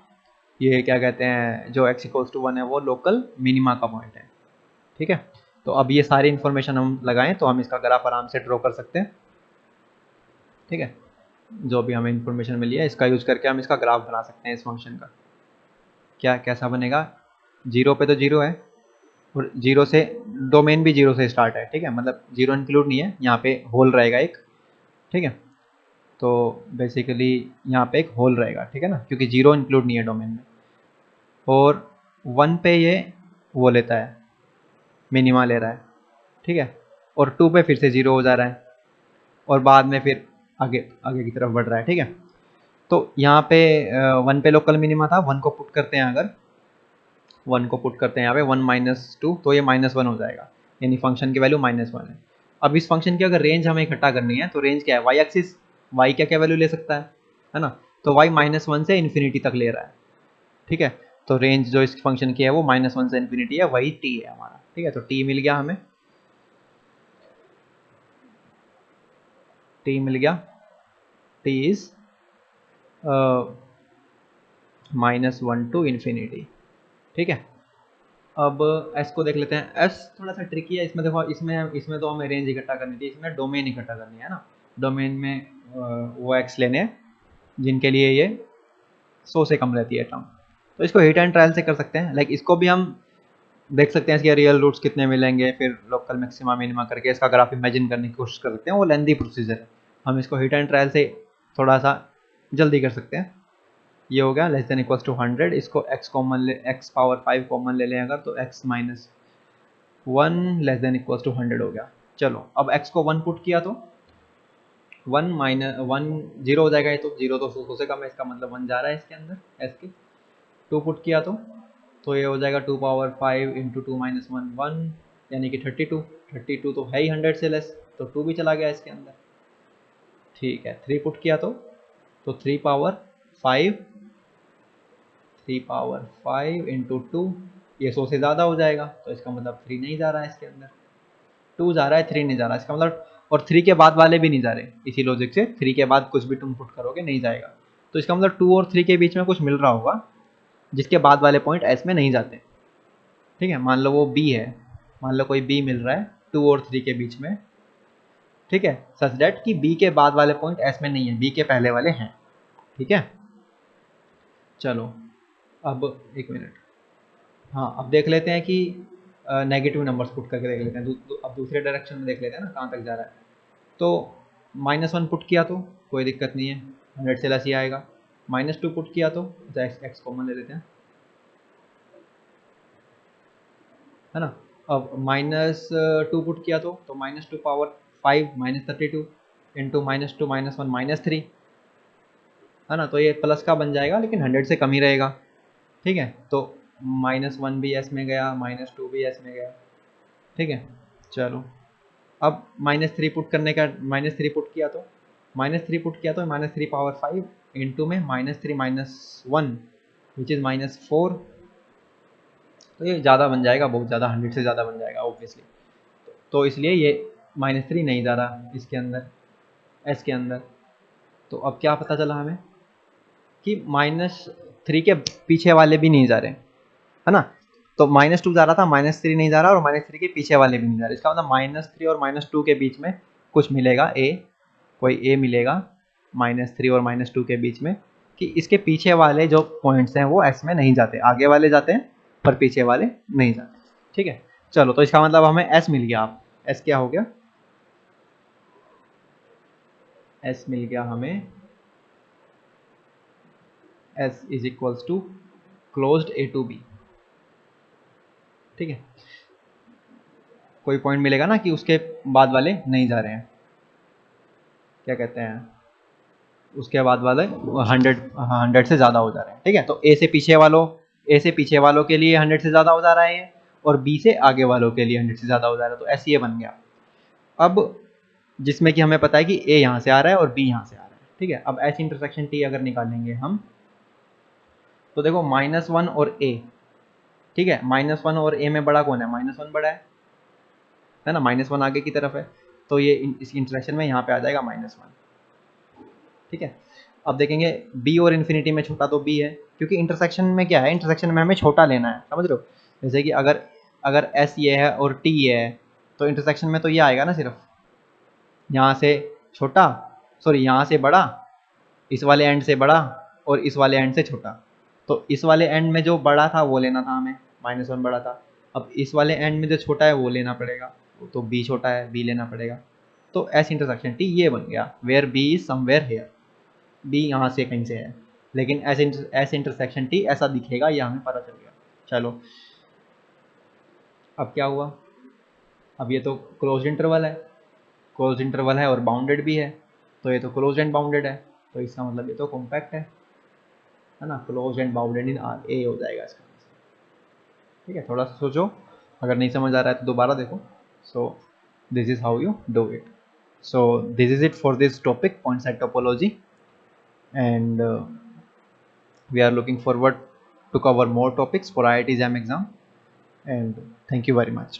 ये क्या कहते हैं जो x इक्वल्स टू 1 है वो लोकल मिनिमा का पॉइंट है, ठीक है। तो अब ये सारी इन्फॉर्मेशन हम लगाएं तो हम इसका ग्राफ आराम से ड्रॉ कर सकते हैं, ठीक है। जो भी हमें इन्फॉर्मेशन मिली है इसका यूज़ करके हम इसका ग्राफ बना सकते हैं इस फंक्शन का। क्या कैसा बनेगा, 0 पे तो 0 है और 0 से डोमेन भी 0 से स्टार्ट है, ठीक है, मतलब 0 इंक्लूड नहीं है, यहाँ पे होल रहेगा एक, ठीक है। तो बेसिकली यहाँ पे एक होल रहेगा, ठीक है ना, क्योंकि 0 इंक्लूड नहीं है डोमेन में। और 1 पे ये वो लेता है, मिनिमा ले रहा है, ठीक है। और 2 पे फिर से 0 हो जा रहा है और बाद में फिर आगे आगे की तरफ बढ़ रहा है, ठीक है। तो यहाँ पे 1 पे लोकल मिनिमा था, 1 को पुट करते हैं, अगर 1 को पुट करते हैं यहाँ पे 1-2 तो ये -1 हो जाएगा, यानी फंक्शन की वैल्यू -1 है। अब इस फंक्शन की अगर रेंज हमें इकट्ठा करनी है तो रेंज क्या है, वाई एक्सिस, वाई क्या क्या वैल्यू ले सकता है ना। तो वाई -1 से इन्फिनिटी तक ले रहा है, ठीक है। तो रेंज जो इस फंक्शन की है वो -1 से इन्फिनिटी है, वही टी है हमारा, ठीक है। तो टी मिल गया हमें, टी मिल गया, टी इज -1 टू इन्फिनिटी, ठीक है। अब एस को देख लेते हैं, एस थोड़ा सा ट्रिकी है, इसमें देखो इसमें तो हमें रेंज इकट्ठा करनी थी, इसमें डोमेन इकट्ठा करनी है ना। डोमेन में वो एक्स लेने हैं जिनके लिए ये 100 से कम रहती है टर्म, तो इसको हिट एंड ट्रायल से कर सकते हैं। लाइक इसको भी हम देख सकते हैं इसके रियल रूट्स कितने मिलेंगे, फिर लोकल मैक्सिमा मिनिमा करके इसका ग्राफ इमेजिन करने की कोशिश कर सकते हैं, वो लेंदी प्रोसीजर है। हम इसको हिट एंड ट्रायल से थोड़ा सा जल्दी कर सकते हैं। ये हो गया लेस देन इक्वल्स टू 100, इसको x कॉमन ले, x पावर 5 कॉमन ले लें अगर, तो x -1 less than equals to 100 हो गया। चलो अब x को 1 पुट किया तो 1 0 हो जाएगा, ये तो 0 तो 100 से कम है, इसका मतलब 1 जा रहा है इसके अंदर s के। 2 पुट किया तो ये हो जाएगा 2 पावर 5 इंटू 2 -1 1, यानी कि 32 तो है ही 100 से लेस, तो 2 भी चला गया इसके अंदर, ठीक है। 3 पुट किया तो 3 पावर 5 इंटू 2, ये 100 से ज़्यादा हो जाएगा, तो इसका मतलब 3 नहीं जा रहा है इसके अंदर, 2 जा रहा है 3 नहीं जा रहा, इसका मतलब, और 3 के बाद वाले भी नहीं जा रहे, इसी लॉजिक से 3 के बाद कुछ भी तुम पुट करोगे नहीं जाएगा, तो इसका मतलब 2 और 3 के बीच में कुछ मिल रहा होगा, जिसके बाद वाले पॉइंट एस में नहीं जाते। ठीक है, मान लो वो बी है, मान लो कोई बी मिल रहा है 2 और 3 के बीच में, ठीक है, सच दैट कि बी के बाद वाले पॉइंट एस में नहीं है, बी के पहले वाले हैं। ठीक है, चलो अब एक मिनट, हाँ अब देख लेते हैं कि नेगेटिव नंबर्स पुट करके देख लेते हैं। अब दूसरे डायरेक्शन में देख लेते हैं ना कहाँ तक जा रहा है। तो -1 पुट किया तो कोई दिक्कत नहीं है, 100 से लेस ही आएगा। -2 पुट किया तो एक्स कॉमन ले लेते हैं, है ना। अब -2 पुट किया तो -2 पावर 5 -32 इंटू -2 -1 -3, है ना। तो ये प्लस का बन जाएगा लेकिन 100 से कम ही रहेगा। ठीक है, तो -1 भी एस में गया, -2 भी एस में गया। ठीक है, चलो अब -3 पुट करने का, -3 पुट किया तो -3 पावर 5 इंटू में -3 -1 विच इज़ -4। तो ये ज़्यादा बन जाएगा, बहुत ज़्यादा, 100 से ज़्यादा बन जाएगा ऑब्वियसली। तो इसलिए ये -3 नहीं जा रहा इसके अंदर, एस के अंदर। तो अब क्या पता चला हमें कि -3 के पीछे वाले भी नहीं जा रहे, है ना। तो -2 जा रहा था, -3 नहीं जा रहा, और -3 के पीछे वाले भी नहीं जा रहे। इसका मतलब -3 और -2 के बीच में कुछ मिलेगा, कोई ए मिलेगा -3 और -2 के बीच में, कि इसके पीछे वाले जो पॉइंट्स हैं वो एस में नहीं जाते, आगे वाले जाते हैं पर पीछे वाले नहीं जाते। ठीक है, चलो तो इसका मतलब हमें एस मिल गया। आप एस क्या हो गया, एस मिल गया हमें, S is equals to closed A to B. ठीक है, कोई पॉइंट मिलेगा ना कि उसके बाद वाले नहीं जा रहे हैं, क्या कहते हैं, उसके बाद वाले 100 से ज़्यादा हो जा रहे हैं। ठीक है, तो ए से पीछे वालों के लिए 100 से ज़्यादा हो जा रहा है ये, और बी से आगे वालों के लिए 100 से ज़्यादा हो जा रहा है। तो ऐसे ये बन गया। अब जिसमें कि हमें पता है कि ए यहाँ से आ रहा है और बी यहाँ से आ रहा है। ठीक है, अब एस इंटरसेक्शन टी अगर निकालेंगे हम, तो देखो -1 और ए, ठीक है, -1 और ए में बड़ा कौन है, -1 बड़ा है ना, -1 आगे की तरफ है, तो ये इस इंटरसेक्शन में यहाँ पे आ जाएगा -1। ठीक है, अब देखेंगे बी और इन्फिनिटी में छोटा तो बी है, क्योंकि इंटरसेक्शन में क्या है, इंटरसेक्शन में हमें छोटा लेना है, समझ रहे हो। जैसे कि अगर अगर एस ये है और टी ये है, तो इंटरसेक्शन में तो ये आएगा ना, सिर्फ यहाँ से छोटा, सॉरी यहाँ से बड़ा, इस वाले एंड से बड़ा, और इस वाले एंड से छोटा। तो इस वाले एंड में जो बड़ा था वो लेना था हमें, -1 बड़ा था। अब इस वाले एंड में जो छोटा है वो लेना पड़ेगा, तो बी छोटा है, बी लेना पड़ेगा। तो एस इंटरसेक्शन टी ये बन गया, where B is somewhere here, B यहाँ से कहीं से है, लेकिन एस इंटरसेक्शन टी ऐसा दिखेगा, ये हमें पता चल गया। चलो अब क्या हुआ, अब ये तो क्लोज इंटरवल है, और बाउंडेड भी है, तो ये तो क्लोज एंड बाउंडेड है, तो इसका मतलब ये तो कॉम्पैक्ट है ना, close and bounded in R, A हो जाएगा इसका। ठीक है, थोड़ा सा सोचो, अगर नहीं समझ आ रहा है तो दोबारा देखो। So this is how you do it. So this is it for this topic, point set topology, and we are looking forward to cover more topics for IIT JAM exam, and thank you very much.